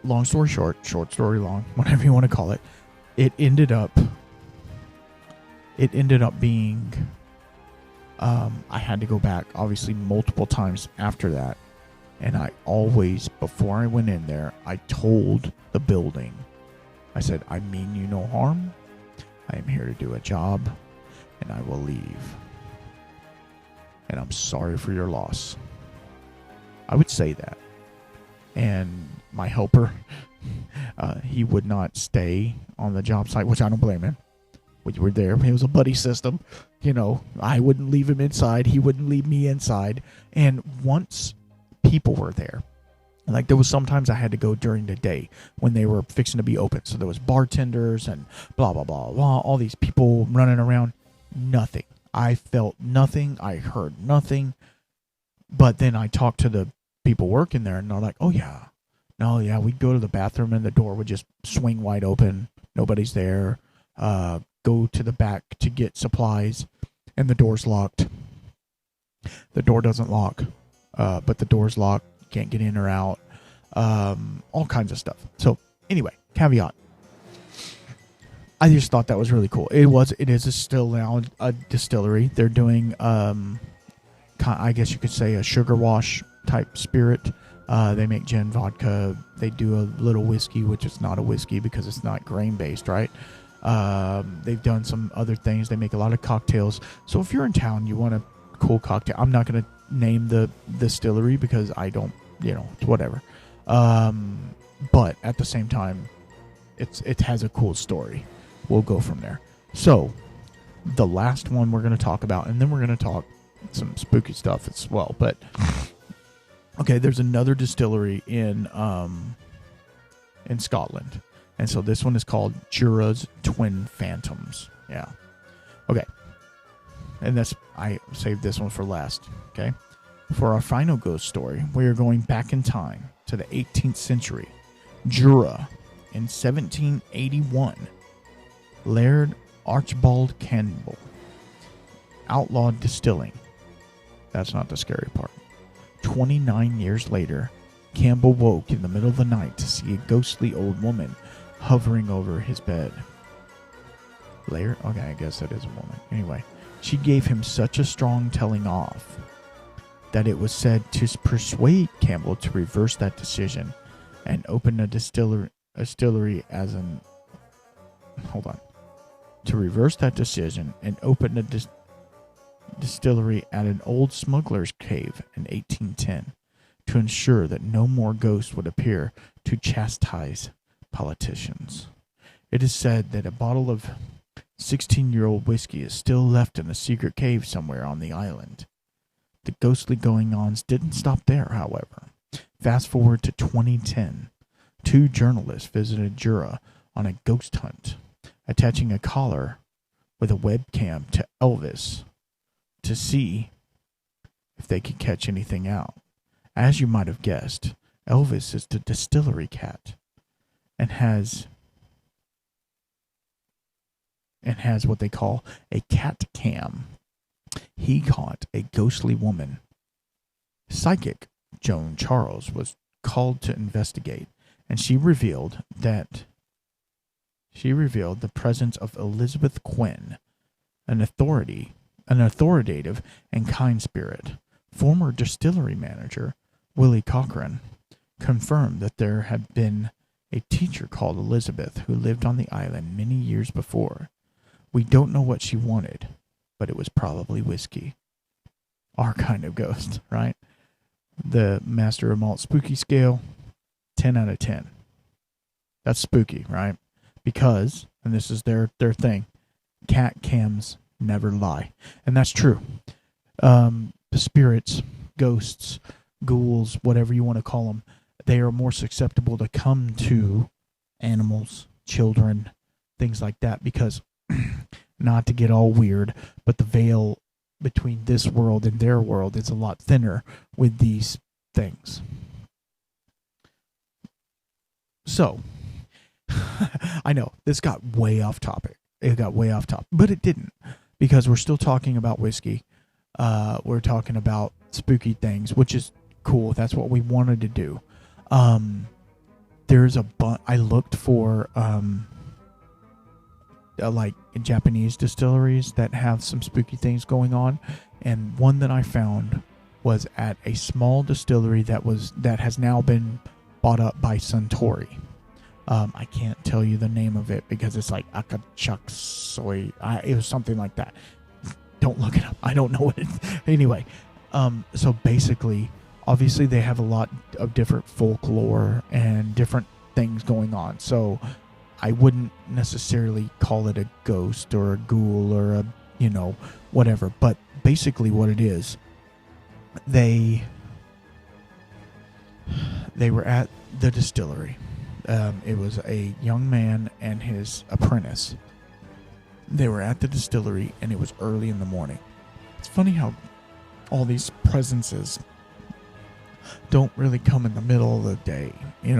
long story short story long, whatever you want to call it, it ended up being, I had to go back obviously multiple times after that, and I always, before I went in there, I told the building, I said, I mean you no harm, I am here to do a job, and I will leave, and I'm sorry for your loss. I would say that. And my helper, he would not stay on the job site, which I don't blame him. We were there. It was a buddy system. You know, I wouldn't leave him inside. He wouldn't leave me inside. And once people were there, like there was sometimes I had to go during the day when they were fixing to be open. So there was bartenders and blah, blah, blah, blah. All these people running around. Nothing. I felt nothing. I heard nothing. But then I talked to the people working there, and they're like, oh yeah, no, yeah, we'd go to the bathroom and the door would just swing wide open, nobody's there, go to the back to get supplies and the door's locked. The door doesn't lock, but the door's locked, can't get in or out, all kinds of stuff. So anyway, caveat, I just thought that was really cool. It is still now a distillery. They're doing I guess you could say a sugar wash type spirit. They make gin, vodka. They do a little whiskey, which is not a whiskey because it's not grain based, right? They've done some other things. They make a lot of cocktails. So if you're in town, you want a cool cocktail. I'm not going to name the distillery because I don't, it's whatever. But at the same time, it has a cool story. We'll go from there. So the last one we're going to talk about, and then we're going to talk some spooky stuff as well. But okay, there's another distillery in Scotland, and so this one is called Jura's Twin Phantoms. Yeah, okay, and I saved this one for last. Okay, for our final ghost story, we are going back in time to the 18th century. Jura, in 1781, Laird Archibald Campbell outlawed distilling. That's not the scary part. 29 years later, Campbell woke in the middle of the night to see a ghostly old woman hovering over his bed. Laird? Okay, I guess that is a woman. Anyway, she gave him such a strong telling off that it was said to persuade Campbell to reverse that decision and open a distillery as an... Hold on. To reverse that decision and open a distillery at an old smuggler's cave in 1810 to ensure that no more ghosts would appear to chastise politicians. It is said that a bottle of 16-year-old whiskey is still left in a secret cave somewhere on the island. The ghostly going-ons didn't stop there, however. Fast forward to 2010. Two journalists visited Jura on a ghost hunt, attaching a collar with a webcam to Elvis to see if they could catch anything out. As you might have guessed, Elvis is the distillery cat and has what they call a cat cam. He caught a ghostly woman. Psychic Joan Charles was called to investigate, and she revealed the presence of Elizabeth Quinn, an authoritative and kind spirit. Former distillery manager Willie Cochran confirmed that there had been a teacher called Elizabeth who lived on the island many years before. We don't know what she wanted, but it was probably whiskey. Our kind of ghost, right? The Master of Malt Spooky Scale, 10 out of 10. That's spooky, right? Because, and this is their thing, cat cams never lie. And that's true. The spirits, ghosts, ghouls, whatever you want to call them, they are more susceptible to come to animals, children, things like that, because, not to get all weird, but the veil between this world and their world is a lot thinner with these things. So, I know, this got way off topic. It got way off topic, but it didn't. because we're still talking about whiskey. We're talking about spooky things, which is cool. That's what we wanted to do. There's I looked for like Japanese distilleries that have some spooky things going on, and one that I found was at a small distillery that has now been bought up by Suntory. I can't tell you the name of it because it's like Akachuksoi. It was something like that. Don't look it up. I don't know what it is. Anyway, so basically, obviously they have a lot of different folklore and different things going on. So I wouldn't necessarily call it a ghost or a ghoul or a, whatever. But basically what it is, they were at the distillery. It was a young man and his apprentice. They were at the distillery, and it was early in the morning. It's funny how all these presences don't really come in the middle of the day. They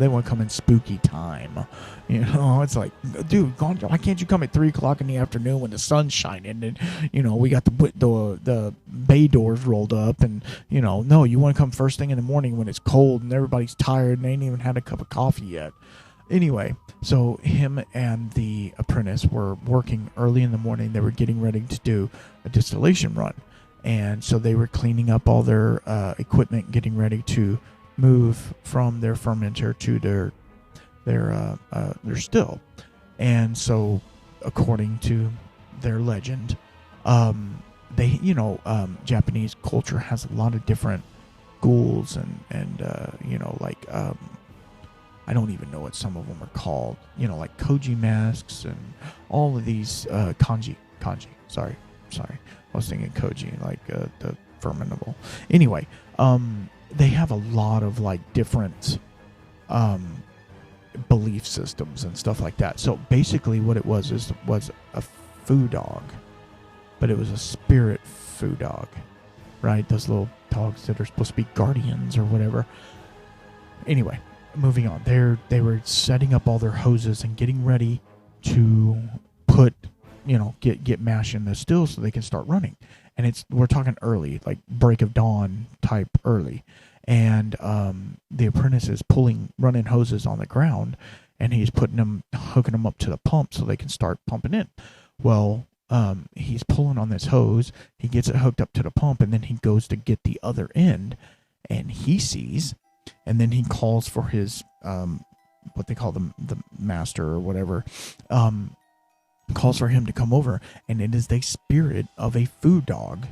want to come in spooky time. It's like, dude, why can't you come at 3 o'clock in the afternoon when the sun's shining and, we got the bay doors rolled up and, no, you want to come first thing in the morning when it's cold and everybody's tired and they ain't even had a cup of coffee yet. Anyway, so him and the apprentice were working early in the morning. They were getting ready to do a distillation run. And so they were cleaning up all their equipment, getting ready to move from their fermenter to their still. And so, according to their legend, Japanese culture has a lot of different ghouls and I don't even know what some of them are called. Like koji masks and all of these kanji. Sorry. I was thinking koji, like the fermentable. Anyway, they have a lot of like different belief systems and stuff like that. So basically, what it was a foo dog, but it was a spirit foo dog, right? Those little dogs that are supposed to be guardians or whatever. Anyway, moving on. They were setting up all their hoses and getting ready to put. Get mash in the still so they can start running. And we're talking early, like break of dawn type early. And the apprentice is running hoses on the ground, and he's hooking them up to the pump so they can start pumping in. Well, he's pulling on this hose, he gets it hooked up to the pump, and then he goes to get the other end, and he sees, and then he calls for his, what they call the master or whatever, calls for him to come over, and it is the spirit of a foo dog,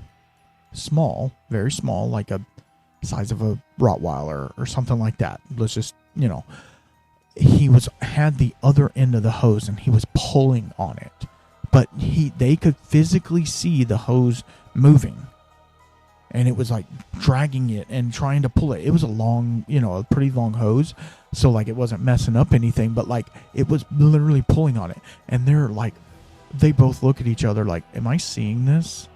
small, very small, like a size of a Rottweiler or something like that. Let's just, he had the other end of the hose and he was pulling on it, but they could physically see the hose moving, and it was like dragging it and trying to pull it. It was a long, a pretty long hose, so like it wasn't messing up anything, but like it was literally pulling on it. And they both look at each other like, am I seeing this?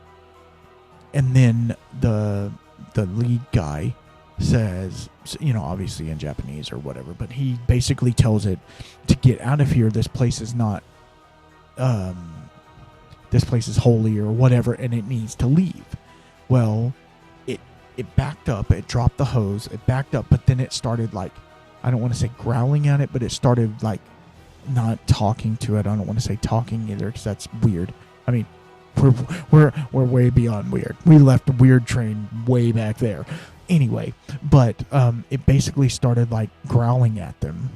And then the lead guy says, obviously in Japanese or whatever, but he basically tells it to get out of here. This place is not, this place is holy or whatever, and it needs to leave. Well, it backed up, it dropped the hose, it backed up, but then it started like, I don't want to say growling at it, but it started like not talking to it. I don't want to say talking either, because that's weird. I mean, we're way beyond weird. We left the weird train way back there. Anyway, but it basically started like growling at them,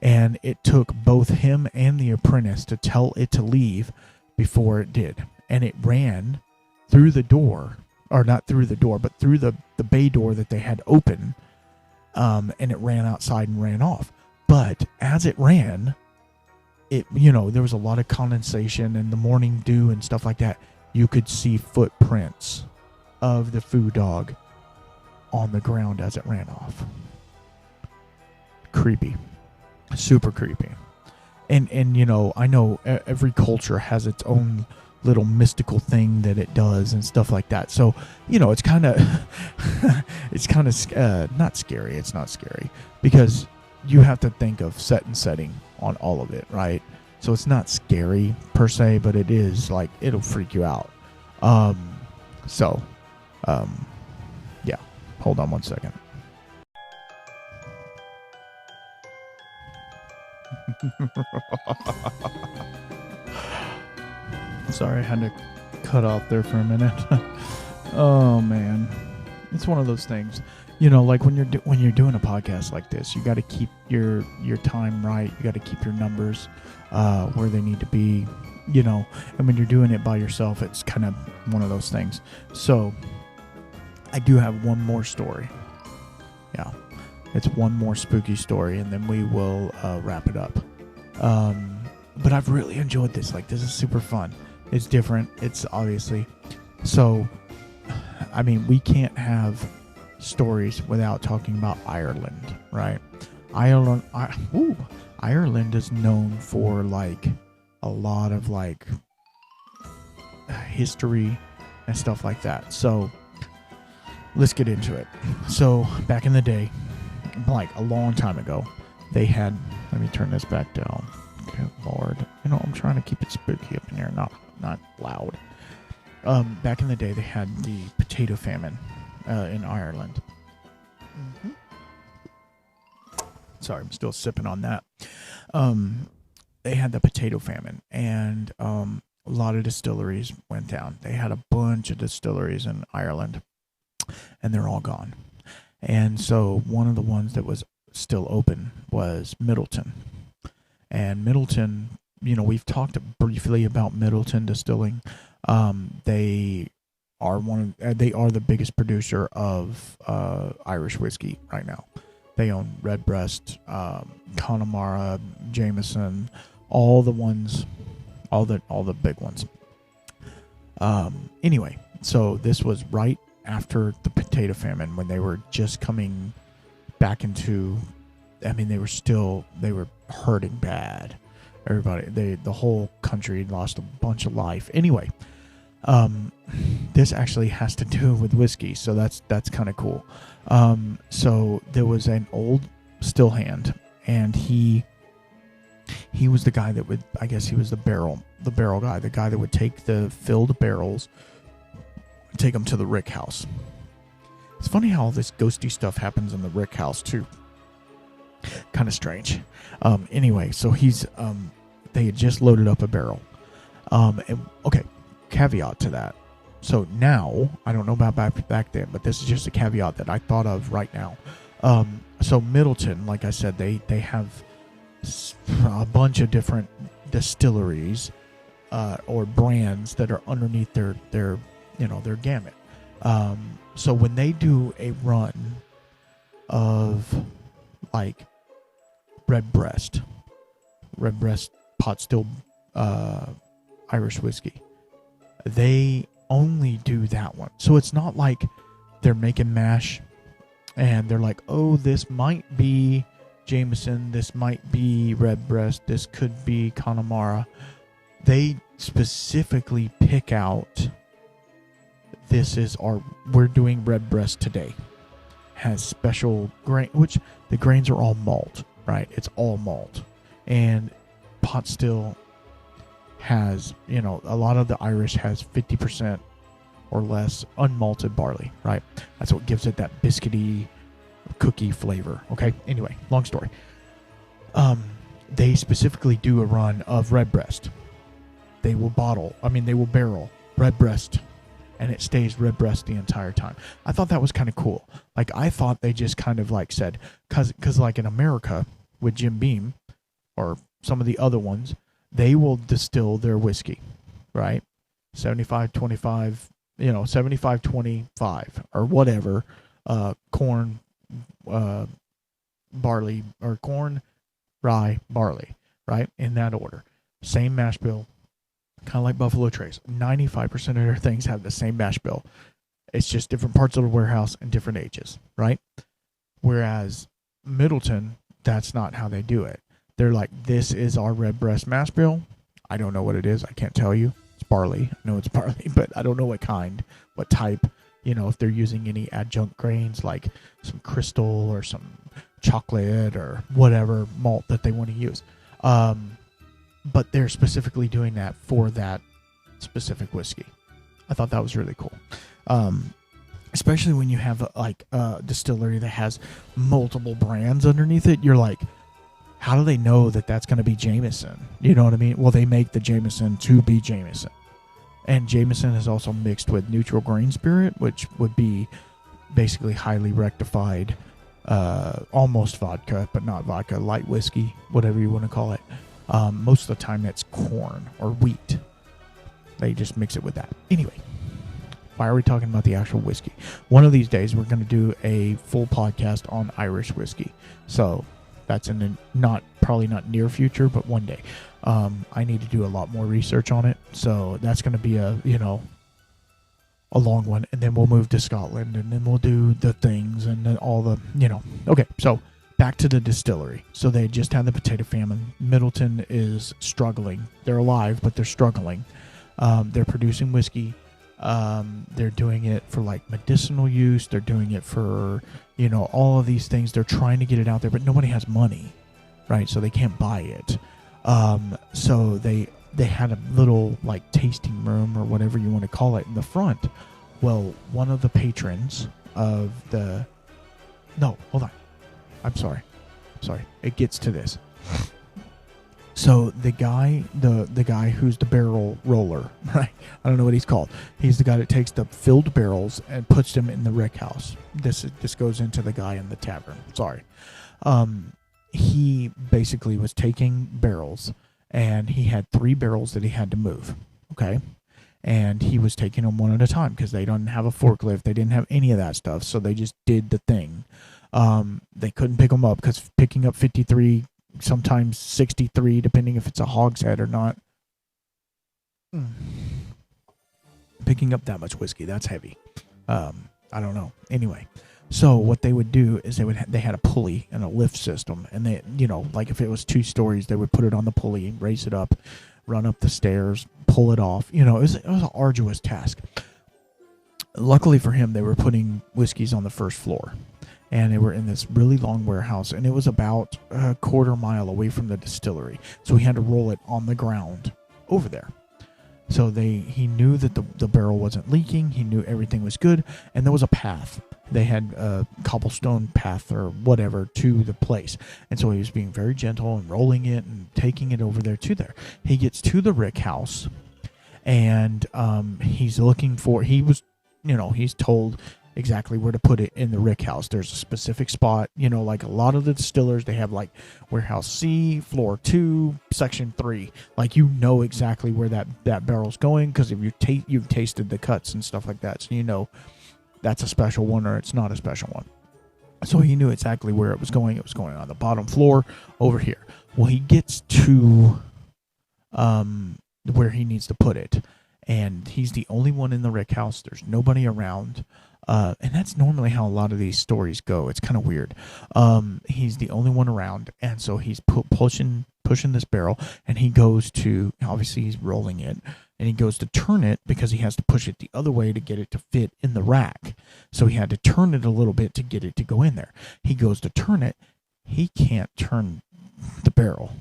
and it took both him and the apprentice to tell it to leave before it did. And it ran through the door, or not through the door, but through the bay door that they had open, and it ran outside and ran off. But as it ran, there was a lot of condensation and the morning dew and stuff like that. You could see footprints of the foo dog on the ground as it ran off. Creepy. Super creepy. And I know every culture has its own little mystical thing that it does and stuff like that. So, it's kind of not scary. It's not scary because you have to think of setting on all of it, right? So it's not scary per se, but it is like it'll freak you out. Um, so, yeah. Hold on one second. Sorry, I had to cut off there for a minute. Oh man, it's one of those things. Like when you're doing a podcast like this, you got to keep your time right. You got to keep your numbers where they need to be. And when you're doing it by yourself, it's kind of one of those things. So I do have one more story. Yeah, it's one more spooky story, and then we will wrap it up. But I've really enjoyed this. Like, this is super fun. It's different. It's obviously so. I mean, we can't have stories without talking about Ireland, right? Ireland is known for like a lot of like history and stuff like that. So let's get into it. So back in the day, like a long time ago, they had. Let me turn this back down. Good Lord, I'm trying to keep it spooky up in here, not loud. Back in the day, they had the potato famine in Ireland. Mm-hmm. Sorry, I'm still sipping on that. They had the potato famine, and a lot of distilleries went down. They had a bunch of distilleries in Ireland, and they're all gone. And so one of the ones that was still open was Middleton. And Middleton, we've talked briefly about Middleton Distilling. They are the biggest producer of Irish whiskey right now. They own Redbreast, Connemara, Jameson, all the big ones. Anyway, so this was right after the potato famine, when they were just coming back into. I mean, they were hurting bad. Everybody, the whole country lost a bunch of life. Anyway, this actually has to do with whiskey, so that's kind of cool. So there was an old still hand, and he was the guy that would, I guess he was the barrel guy, the guy that would take the filled barrels, take them to the rick house. It's funny how all this ghosty stuff happens in the rick house too. Kind of strange. Anyway, so they had just loaded up a barrel. Okay, caveat to that. So now, I don't know about back then, but this is just a caveat that I thought of right now. So Middleton, like I said, they have a bunch of different distilleries or brands that are underneath their gamut. So when they do a run of like Redbreast pot still Irish whiskey, they only do that one. So it's not like they're making mash and they're like, oh, this might be Jameson, this might be Redbreast, this could be Connemara. They specifically pick out, we're doing Redbreast today. Has special grain, which the grains are all malt, right? It's all malt. And pot still has, a lot of the Irish has 50% or less unmalted barley, right? That's what gives it that biscuity, cookie flavor, okay? Anyway, long story. They specifically do a run of Redbreast. They will barrel Redbreast, and it stays Redbreast the entire time. I thought that was kind of cool. Like, I thought they just kind of like said, because like in America with Jim Beam or some of the other ones, they will distill their whiskey, right? 75-25, 75-25 or whatever, corn, barley, or corn, rye, barley, right? In that order. Same mash bill. Kind of like Buffalo Trace. 95% of their things have the same mash bill. It's just different parts of the warehouse and different ages, right? Whereas Middleton, that's not how they do it. They're like, this is our Redbreast mash bill. I don't know what it is. I can't tell you. It's barley. I know it's barley, but I don't know what kind, what type. If they're using any adjunct grains like some crystal or some chocolate or whatever malt that they want to use. but they're specifically doing that for that specific whiskey. I thought that was really cool. Especially when you have like a distillery that has multiple brands underneath it. You're like, how do they know that that's going to be Jameson? You know what I mean? Well, they make the Jameson to be Jameson. And Jameson is also mixed with neutral grain spirit, which would be basically highly rectified, almost vodka, but not vodka, light whiskey, whatever you want to call it. Most of the time that's corn or wheat. They just mix it with that. Anyway, why are we talking about the actual whiskey? One of these days we're going to do a full podcast on Irish whiskey. So that's in the probably not near future, but one day. I need to do a lot more research on it. So that's going to be a long one. And then we'll move to Scotland, and then we'll do the things and then all the, Okay, so back to the distillery. So they just had the potato famine. Middleton is struggling. They're alive, but they're struggling. They're producing whiskey. They're doing it for like medicinal use. They're doing it for, all of these things. They're trying to get it out there, but nobody has money, right? So they can't buy it. So they had a little like tasting room or whatever you want to call it in the front. Well, one of the patrons of no, hold on. I'm sorry. It gets to this. So the guy who's the barrel roller, right? I don't know what he's called. He's the guy that takes the filled barrels and puts them in the rick house. This goes into the guy in the tavern. Sorry. He basically was taking barrels, and he had 3 barrels that he had to move. Okay. And he was taking them one at a time because they didn't have a forklift. They didn't have any of that stuff. So they just did the thing. They couldn't pick them up because picking up 53, sometimes 63, depending if it's a hogshead or not. Picking up that much whiskey, that's heavy. I don't know. Anyway, so what they would do is they had a pulley and a lift system, and they, like if it was 2 stories, they would put it on the pulley and raise it up, run up the stairs, pull it off. It was an arduous task. Luckily for him, they were putting whiskeys on the first floor. And they were in this really long warehouse, and it was about a quarter mile away from the distillery. So he had to roll it on the ground over there. So he knew that the barrel wasn't leaking. He knew everything was good, and there was a path. They had a cobblestone path or whatever to the place. And so he was being very gentle and rolling it and taking it over there to there. He gets to the rick house, and he's looking for, he's told exactly where to put it in the rick house. There's a specific spot, like a lot of the distillers, they have like warehouse C, floor 2, section 3. Like, exactly where that barrel's going, because if you've tasted the cuts and stuff like that, so that's a special one or it's not a special one. So he knew exactly where it was going. It was going on the bottom floor over here. Well, he gets to where he needs to put it, and he's the only one in the rick house. There's nobody around. And that's normally how a lot of these stories go. It's kind of weird. He's the only one around, and so he's pushing this barrel, and he goes to, obviously he's rolling it, and he goes to turn it because he has to push it the other way to get it to fit in the rack. So he had to turn it a little bit to get it to go in there. He goes to turn it. He can't turn the barrel.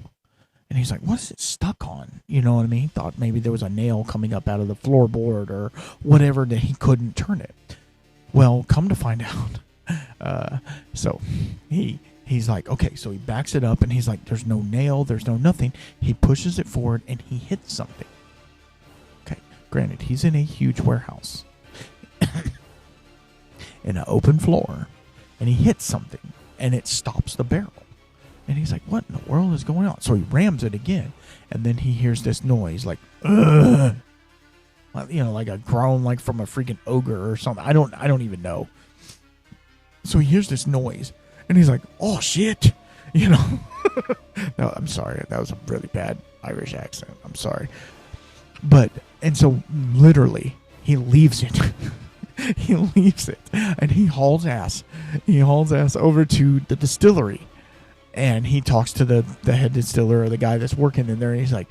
And he's like, what is it stuck on? You know what I mean? He thought maybe there was a nail coming up out of the floorboard or whatever that he couldn't turn it. Well, come to find out, so he's like, okay, so he backs it up, and he's like, there's no nail, there's no nothing. He pushes it forward, and he hits something. Okay, granted, he's in a huge warehouse, in an open floor, and he hits something, and it stops the barrel. And he's like, what in the world is going on? So he rams it again, and then he hears this noise, like, ugh. Like a groan, like from a freaking ogre or something. I don't even know. So he hears this noise, and he's like, "Oh shit!" No, I'm sorry. That was a really bad Irish accent. I'm sorry. And so literally, he leaves it. He leaves it, and he hauls ass. He hauls ass over to the distillery, and he talks to the head distiller or the guy that's working in there, and he's like,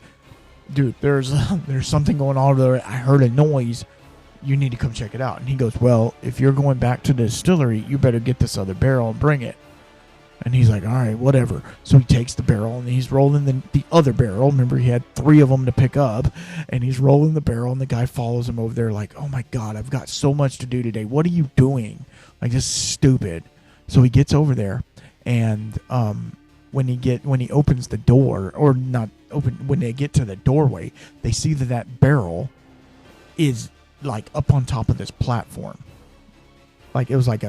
dude, there's something going on there. I heard a noise. You need to come check it out. And he goes, well, if you're going back to the distillery, you better get this other barrel and bring it. And he's like, all right, whatever. So he takes the barrel and he's rolling the other barrel. Remember, he had 3 of them to pick up. And he's rolling the barrel, and the guy follows him over there like, oh, my God, I've got so much to do today. What are you doing? Like, this is stupid. So he gets over there, and when he opens the door, or not open, when they get to the doorway, they see that barrel is, like, up on top of this platform. Like, it was like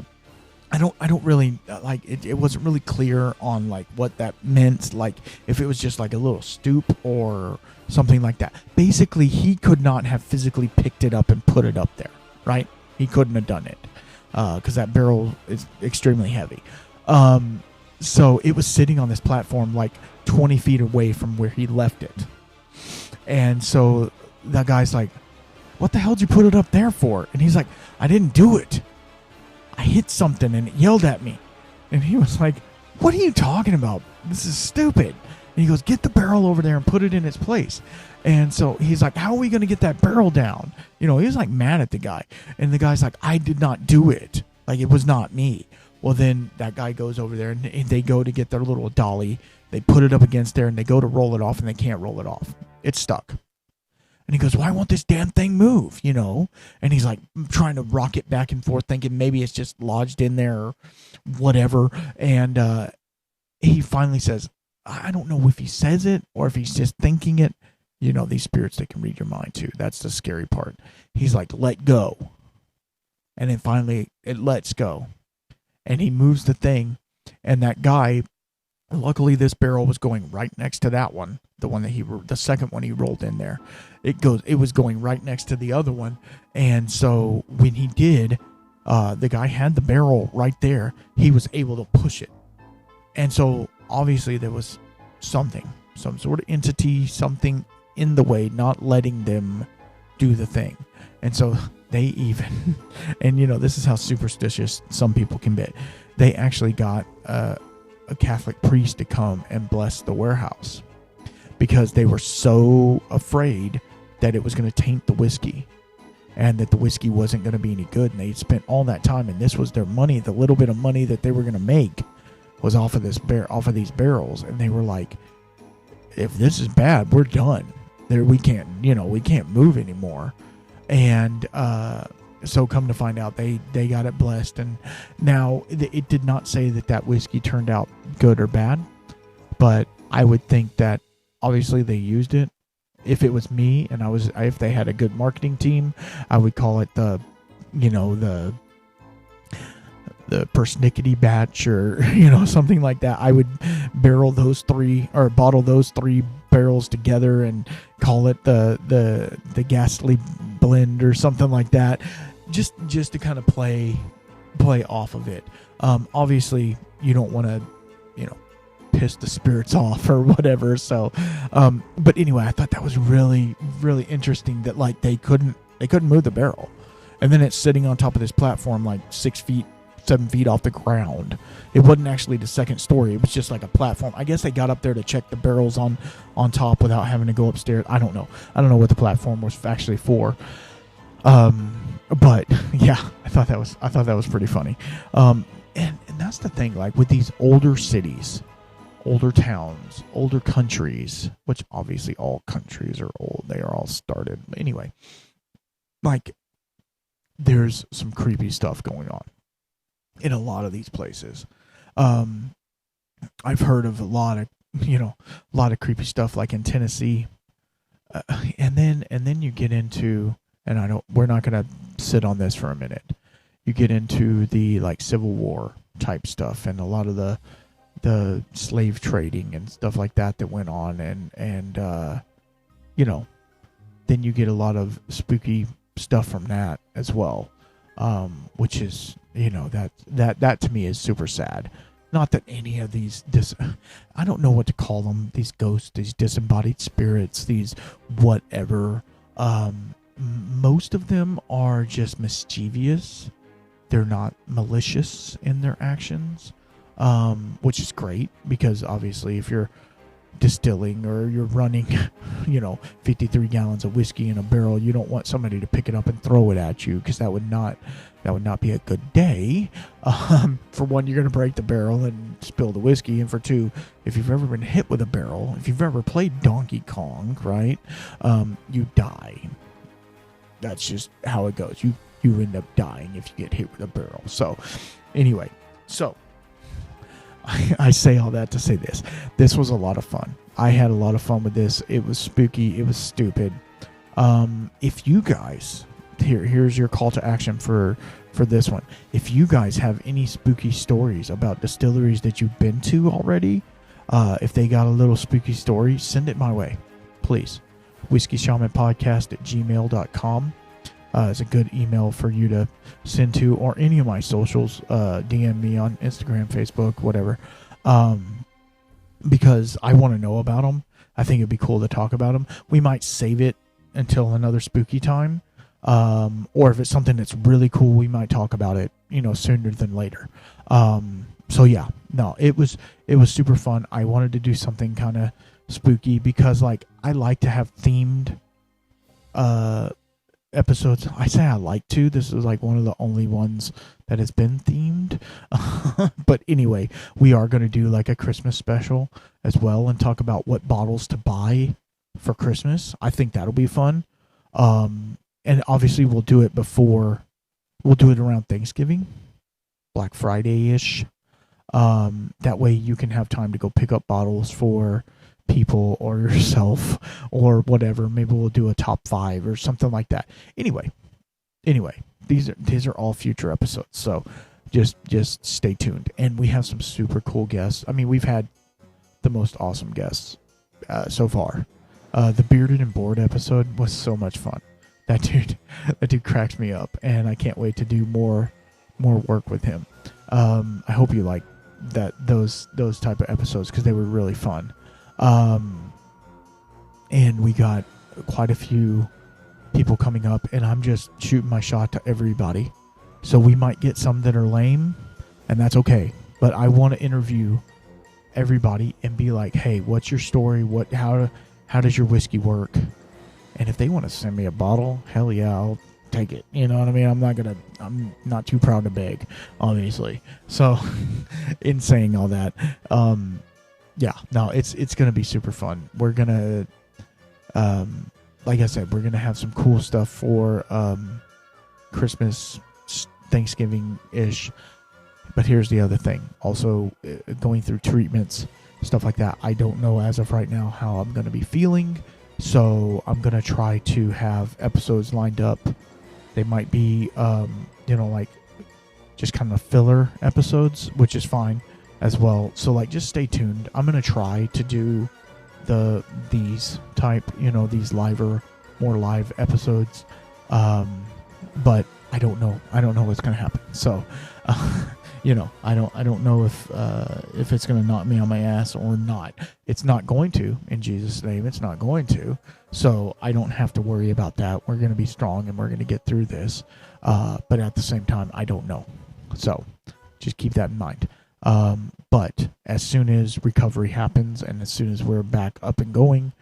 I don't really like it. It wasn't really clear on like what that meant. Like if it was just like a little stoop or something like that. Basically, he could not have physically picked it up and put it up there, right? He couldn't have done it because that barrel is extremely heavy. So it was sitting on this platform like 20 feet away from where he left it. And so that guy's like, "What the hell did you put it up there for?" And he's like, "I didn't do it. I hit something and it yelled at me." And he was like, "What are you talking about? This is stupid." And he goes, "Get the barrel over there and put it in its place." And so he's like, "How are we going to get that barrel down?" You know, he was like mad at the guy. And the guy's like, "I did not do it. Like, it was not me." Well, then that guy goes over there and they go to get their little dolly. They put it up against there and they go to roll it off and they can't roll it off. It's stuck. And he goes, "Why won't this damn thing move?" You know? And he's like trying to rock it back and forth, thinking maybe it's just lodged in there or whatever. And he finally says, I don't know if he says it or if he's just thinking it. You know, these spirits, they can read your mind too. That's the scary part. He's like, "Let go." And then finally it lets go. And he moves the thing. And that guy, luckily this barrel was going right next to that one. The one that the second one he rolled in there. It was going right next to the other one. And so when he did, the guy had the barrel right there. He was able to push it. And so obviously there was some sort of entity, something in the way, not letting them do the thing. And so they even, and you know, this is how superstitious some people can be. They actually got a Catholic priest to come and bless the warehouse because they were so afraid that it was going to taint the whiskey and that the whiskey wasn't going to be any good. And they spent all that time, and this was their money. The little bit of money that they were going to make was off of these barrels. And they were like, "If this is bad, we're done. We can't move anymore." And so come to find out, they got it blessed. And now it did not say that whiskey turned out good or bad, but I would think that obviously they used it. If it was me and if they had a good marketing team, I would call it the persnickety batch, or something like that. I would bottle those 3 barrels together and call it the ghastly blend or something like that, just to kind of play off of it. Obviously you don't want to piss the spirits off or whatever. So but anyway, I thought that was really, really interesting that like they couldn't move the barrel, and then it's sitting on top of this platform like 6 feet 7 feet off the ground. It wasn't actually the second story. It was just like a platform. I guess they got up there to check the barrels on top without having to go upstairs. I don't know what the platform was actually for. But yeah, I thought that was pretty funny. And that's the thing, like with these older cities, older towns, older countries, which obviously all countries are old. They are all started. Anyway, like there's some creepy stuff going on in a lot of these places. I've heard of a lot of creepy stuff like in Tennessee. And then you get into, and we're not going to sit on this for a minute. You get into the like Civil War type stuff and a lot of the slave trading and stuff like that went on, and then you get a lot of spooky stuff from that as well, which is that to me is super sad. Not that any of these I don't know what to call them, these ghosts, these disembodied spirits, these whatever, most of them are just mischievous. They're not malicious in their actions, which is great, because obviously if you're distilling or you're running 53 gallons of whiskey in a barrel, you don't want somebody to pick it up and throw it at you, because that would not be a good day. For one, you're going to break the barrel and spill the whiskey, and for two, if you've ever been hit with a barrel, if you've ever played Donkey Kong, right, you die. That's just how it goes. You end up dying if you get hit with a barrel. So anyway, I say all that to say this. This was a lot of fun. I had a lot of fun with this. It was spooky. It was stupid. If you guys, here's your call to action for this one. If you guys have any spooky stories about distilleries that you've been to already, if they got a little spooky story, send it my way, please. whiskeyshamanpodcast@gmail.com. It's a good email for you to send to, or any of my socials. DM me on Instagram, Facebook, whatever, because I want to know about them. I think it'd be cool to talk about them. We might save it until another spooky time, or if it's something that's really cool, we might talk about it, sooner than later. So yeah, no, it was super fun. I wanted to do something kind of spooky because, like, I like to have themed episodes. I say I like to. This is like one of the only ones that has been themed. But anyway, we are going to do like a Christmas special as well and talk about what bottles to buy for Christmas. I think that'll be fun. And obviously we'll do it around Thanksgiving, Black Friday-ish. That way you can have time to go pick up bottles for people or yourself or whatever. Maybe we'll do a top 5 or something like that. Anyway, these are all future episodes, so just stay tuned. And we have some super cool guests. I mean, we've had the most awesome guests so far. The Bearded and Bored episode was so much fun. That dude cracks me up, and I can't wait to do more work with him. I hope you like those type of episodes, because they were really fun. And we got quite a few people coming up, and I'm just shooting my shot to everybody. So we might get some that are lame, and that's okay. But I want to interview everybody and be like, hey, what's your story? How does your whiskey work? And if they want to send me a bottle, hell yeah, I'll take it. You know what I mean? I'm not too proud to beg, obviously. So in saying all that, yeah, no, it's going to be super fun. We're going to, like I said, we're going to have some cool stuff for Christmas, Thanksgiving-ish. But here's the other thing. Also, going through treatments, stuff like that, I don't know as of right now how I'm going to be feeling. So I'm going to try to have episodes lined up. They might be, like just kind of filler episodes, which is fine as well. So like, just stay tuned. I'm going to try to do these more live episodes. But I don't know what's going to happen. So, I don't know if it's going to knock me on my ass or not. It's not going to, in Jesus' name. It's not going to. So I don't have to worry about that. We're going to be strong and we're going to get through this. But at the same time, I don't know. So just keep that in mind. But as soon as recovery happens and as soon as we're back up and going,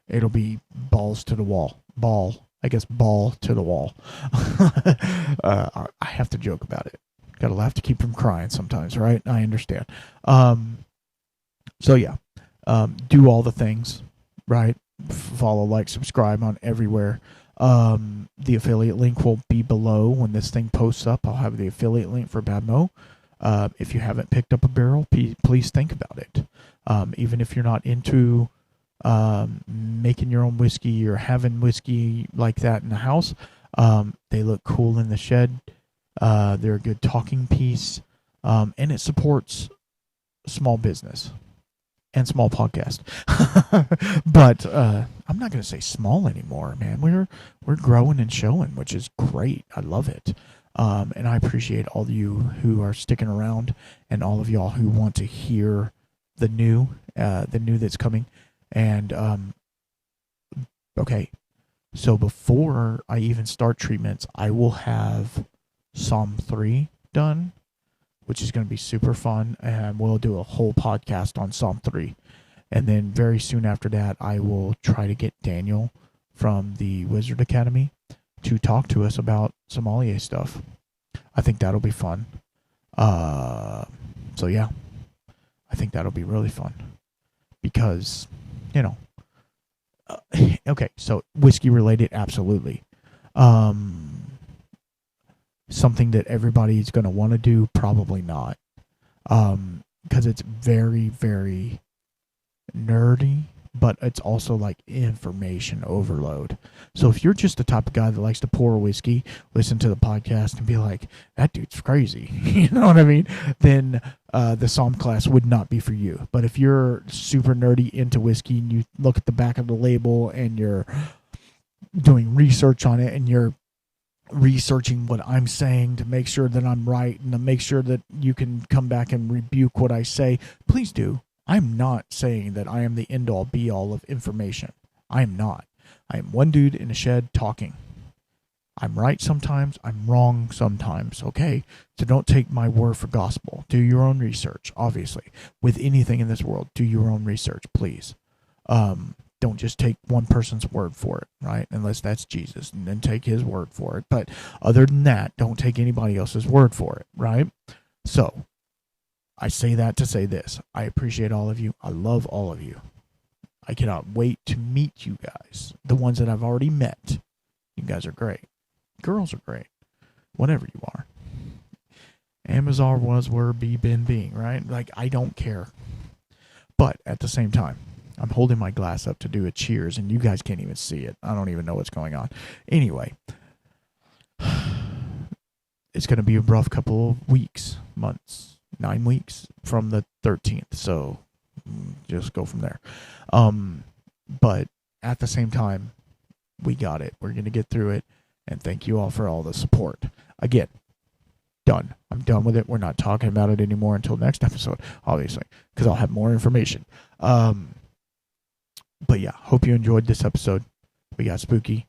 it'll be balls to the wall. Ball to the wall. I have to joke about it. Gotta laugh to keep from crying sometimes, right? I understand. So yeah, do all the things, right? Follow, like, subscribe on everywhere. The affiliate link will be below when this thing posts up. I'll have the affiliate link for Badmo. If you haven't picked up a barrel, please think about it. Even if you're not into making your own whiskey or having whiskey like that in the house, they look cool in the shed. They're a good talking piece, and it supports small business and small podcast. But I'm not going to say small anymore, man. We're growing and showing, which is great. I love it. And I appreciate all of you who are sticking around and all of y'all who want to hear the new that's coming. And okay, so before I even start treatments, I will have Psalm 3 done, which is going to be super fun, and we'll do a whole podcast on Psalm 3. And then very soon after that, I will try to get Daniel from the Wizard Academy to talk to us about sommelier stuff. I think that'll be fun. So yeah, I think that'll be really fun because, okay, so whiskey related, absolutely. Something that everybody's going to want to do, probably not. Because it's very, very nerdy, but it's also like information overload. So if you're just the type of guy that likes to pour whiskey, listen to the podcast and be like, that dude's crazy, you know what I mean? Then the Somm class would not be for you. But if you're super nerdy into whiskey and you look at the back of the label and you're doing research on it and you're researching what I'm saying to make sure that I'm right and to make sure that you can come back and rebuke what I say, please do. I'm not saying that I am the end-all be-all of information. I am not. I am one dude in a shed talking. I'm right sometimes. I'm wrong sometimes, okay? So don't take my word for gospel. Do your own research, obviously. With anything in this world, do your own research, please. Don't just take one person's word for it, right? Unless that's Jesus, and then take his word for it. But other than that, don't take anybody else's word for it, right? So, I say that to say this. I appreciate all of you. I love all of you. I cannot wait to meet you guys. The ones that I've already met. You guys are great. Girls are great. Whatever you are. Amazon was, were, be, been, being, right? Like, I don't care. But at the same time, I'm holding my glass up to do a cheers, and you guys can't even see it. I don't even know what's going on. Anyway, it's going to be a rough couple of weeks, months, 9 weeks from the 13th. So just go from there. But at the same time, we got it. We're going to get through it. And thank you all for all the support. Again, done. I'm done with it. We're not talking about it anymore until next episode, obviously, because I'll have more information. But yeah, hope you enjoyed this episode. We got spooky.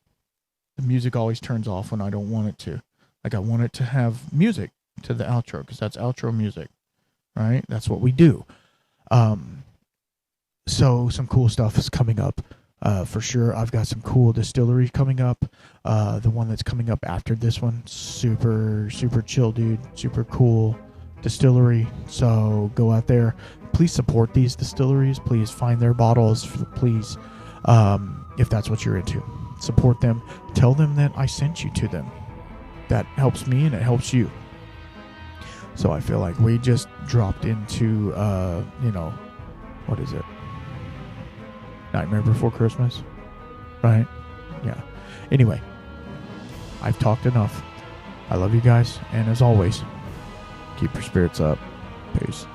The music always turns off when I don't want it to. Like, I want it to have music to the outro, because that's outro music, right? That's what we do. So some cool stuff is coming up. For sure, I've got some cool distilleries coming up. The one that's coming up after this one, super, super chill, dude. Super cool distillery. So go out there. Please support these distilleries. Please find their bottles. Please, if that's what you're into, support them. Tell them that I sent you to them. That helps me and it helps you. So I feel like we just dropped into, what is it? Nightmare Before Christmas, right? Yeah. Anyway, I've talked enough. I love you guys, and as always, keep your spirits up. Peace.